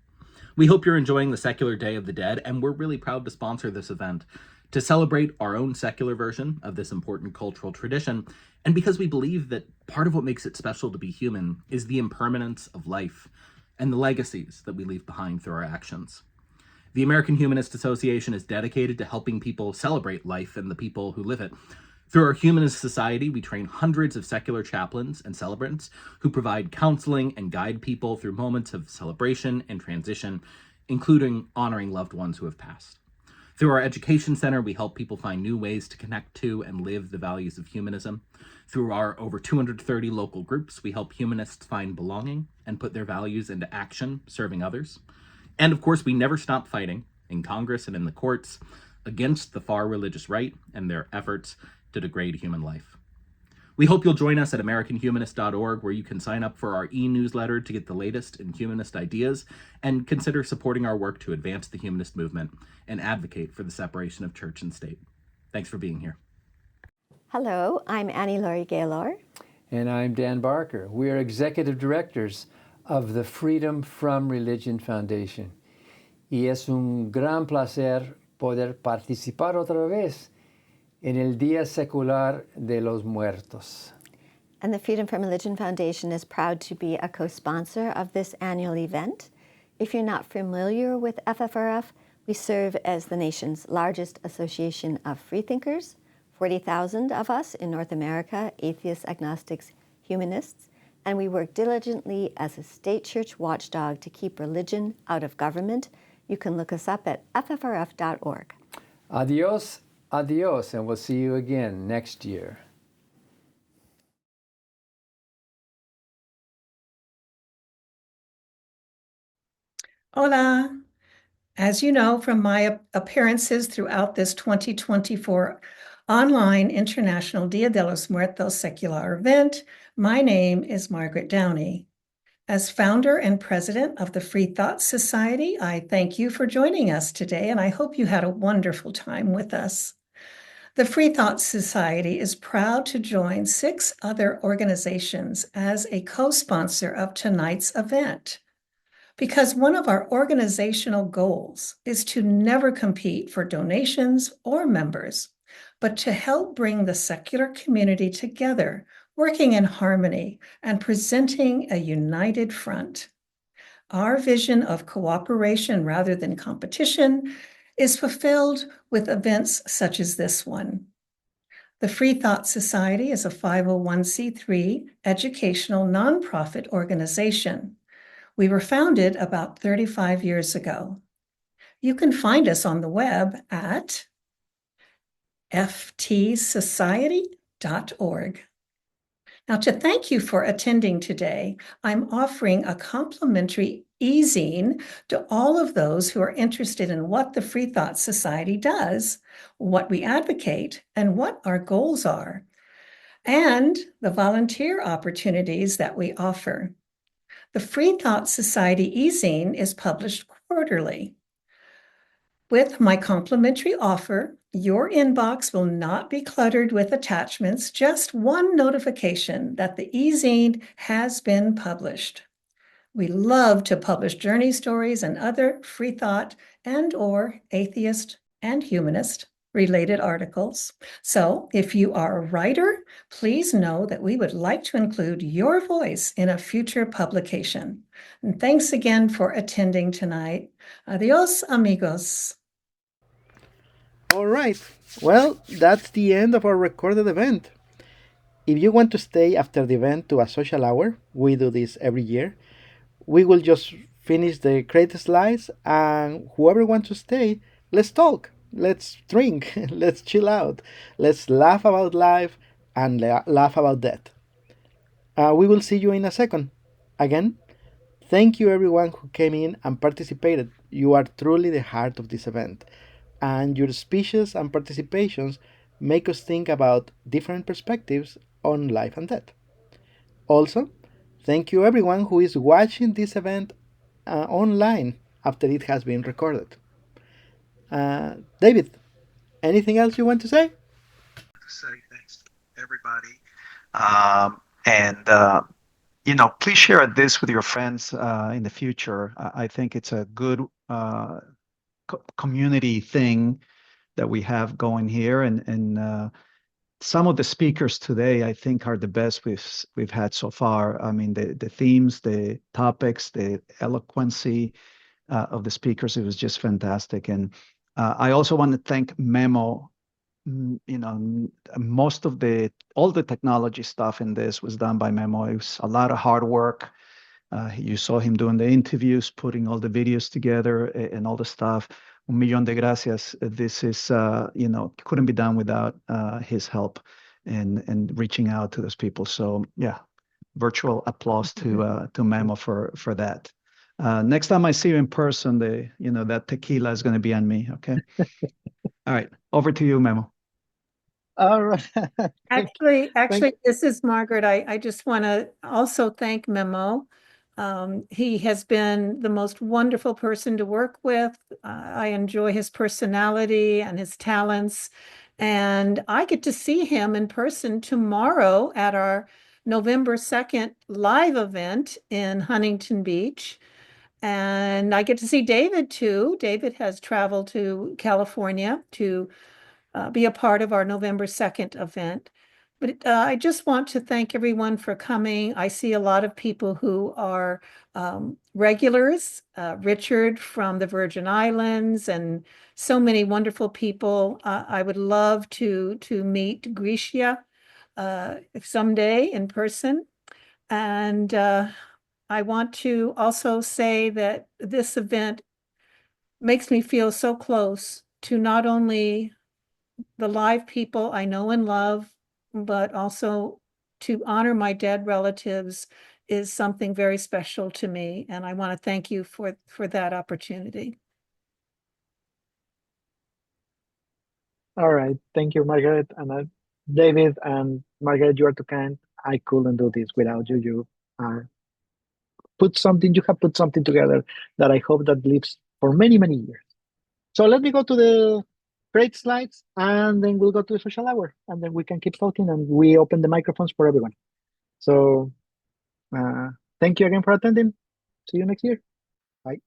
[SPEAKER 16] We hope you're enjoying the Secular Day of the Dead, and we're really proud to sponsor this event to celebrate our own secular version of this important cultural tradition, and because we believe that part of what makes it special to be human is the impermanence of life and the legacies that we leave behind through our actions. The American Humanist Association is dedicated to helping people celebrate life and the people who live it. Through our Humanist Society, we train hundreds of secular chaplains and celebrants who provide counseling and guide people through moments of celebration and transition, including honoring loved ones who have passed. Through our Education Center, we help people find new ways to connect to and live the values of humanism. Through our over 230 local groups, we help humanists find belonging and put their values into action, serving others. And of course, we never stop fighting in Congress and in the courts against the far religious right and their efforts to degrade human life. We hope you'll join us at AmericanHumanist.org, where you can sign up for our e-newsletter to get the latest in humanist ideas and consider supporting our work to advance the humanist movement and advocate for the separation of church and state. Thanks for being here.
[SPEAKER 2] Hello, I'm Annie Laurie Gaylor.
[SPEAKER 5] And I'm Dan Barker. We are executive directors of the Freedom from Religion Foundation. Y es un gran placer poder participar otra vez en el Día Secular de los Muertos.
[SPEAKER 2] And the Freedom from Religion Foundation is proud to be a co-sponsor of this annual event. If you're not familiar with FFRF, we serve as the nation's largest association of freethinkers, 40,000 of us in North America, atheists, agnostics, humanists, and we work diligently as a state church watchdog to keep religion out of government. You can look us up at ffrf.org.
[SPEAKER 5] Adios, adios, and we'll see you again next year.
[SPEAKER 4] Hola. As you know from my appearances throughout this 2024 online International Dia de los Muertos Secular event, my name is Margaret Downey. As founder and president of the Free Thought Society, I thank you for joining us today, and I hope you had a wonderful time with us. The Free Thought Society is proud to join 6 other organizations as a co-sponsor of tonight's event, because one of our organizational goals is to never compete for donations or members, but to help bring the secular community together, working in harmony and presenting a united front. Our vision of cooperation rather than competition is fulfilled with events such as this one. The Free Thought Society is a 501c3 educational nonprofit organization. We were founded about 35 years ago. You can find us on the web at ftsociety.org. Now, to thank you for attending today, I'm offering a complimentary e-zine to all of those who are interested in what the Free Thought Society does, what we advocate, and what our goals are, and the volunteer opportunities that we offer. The Free Thought Society e-zine is published quarterly. With my complimentary offer, your inbox will not be cluttered with attachments, just one notification that the e-zine has been published. We love to publish journey stories and other free thought and/or atheist and humanist related articles. So if you are a writer, please know that we would like to include your voice in a future publication. And thanks again for attending tonight. Adios, amigos.
[SPEAKER 6] All right. Well, that's the end of our recorded event. If you want to stay after the event to a social hour, we do this every year, we will just finish the creative slides, and whoever wants to stay, let's talk, let's drink, let's chill out, let's laugh about life and laugh about death. We will see you in a second. Again, thank you everyone who came in and participated. You are truly the heart of this event, and your speeches and participations make us think about different perspectives on life and death. Also, thank you everyone who is watching this event online after it has been recorded. David, anything else you want to say?
[SPEAKER 3] Say thanks to everybody. Please share this with your friends in the future. I think it's a good community thing that we have going here, and some of the speakers today I think are the best we've had so far. I mean, the themes, the topics, the eloquency, of the speakers. It was just fantastic. And I also want to thank Memo. All the technology stuff in this was done by Memo. It was a lot of hard work. You saw him doing the interviews, putting all the videos together and all the stuff. Un millón de gracias. This is, couldn't be done without his help and reaching out to those people. So yeah, virtual applause to Memo for that. Next time I see you in person, that tequila is going to be on me. Okay. All right, over to you, Memo.
[SPEAKER 9] All right.
[SPEAKER 4] Actually, this is Margaret. I just want to also thank Memo. He has been the most wonderful person to work with. I enjoy his personality and his talents. And I get to see him in person tomorrow at our November 2nd live event in Huntington Beach. And I get to see David too. David has traveled to California to be a part of our November 2nd event. But I just want to thank everyone for coming. I see a lot of people who are regulars, Richard from the Virgin Islands, and so many wonderful people. I would love to meet Gricha someday in person. And I want to also say that this event makes me feel so close to not only the live people I know and love, but also to honor my dead relatives is something very special to me. And I want to thank you for that opportunity.
[SPEAKER 9] All right. Thank you, Margaret. And David and Margaret, you are too kind. I couldn't do this without you. You have put something together that I hope that lives for many, many years. So let me go to the great slides, and then we'll go to the social hour, and then we can keep talking, and we open the microphones for everyone. So thank you again for attending. See you next year. Bye.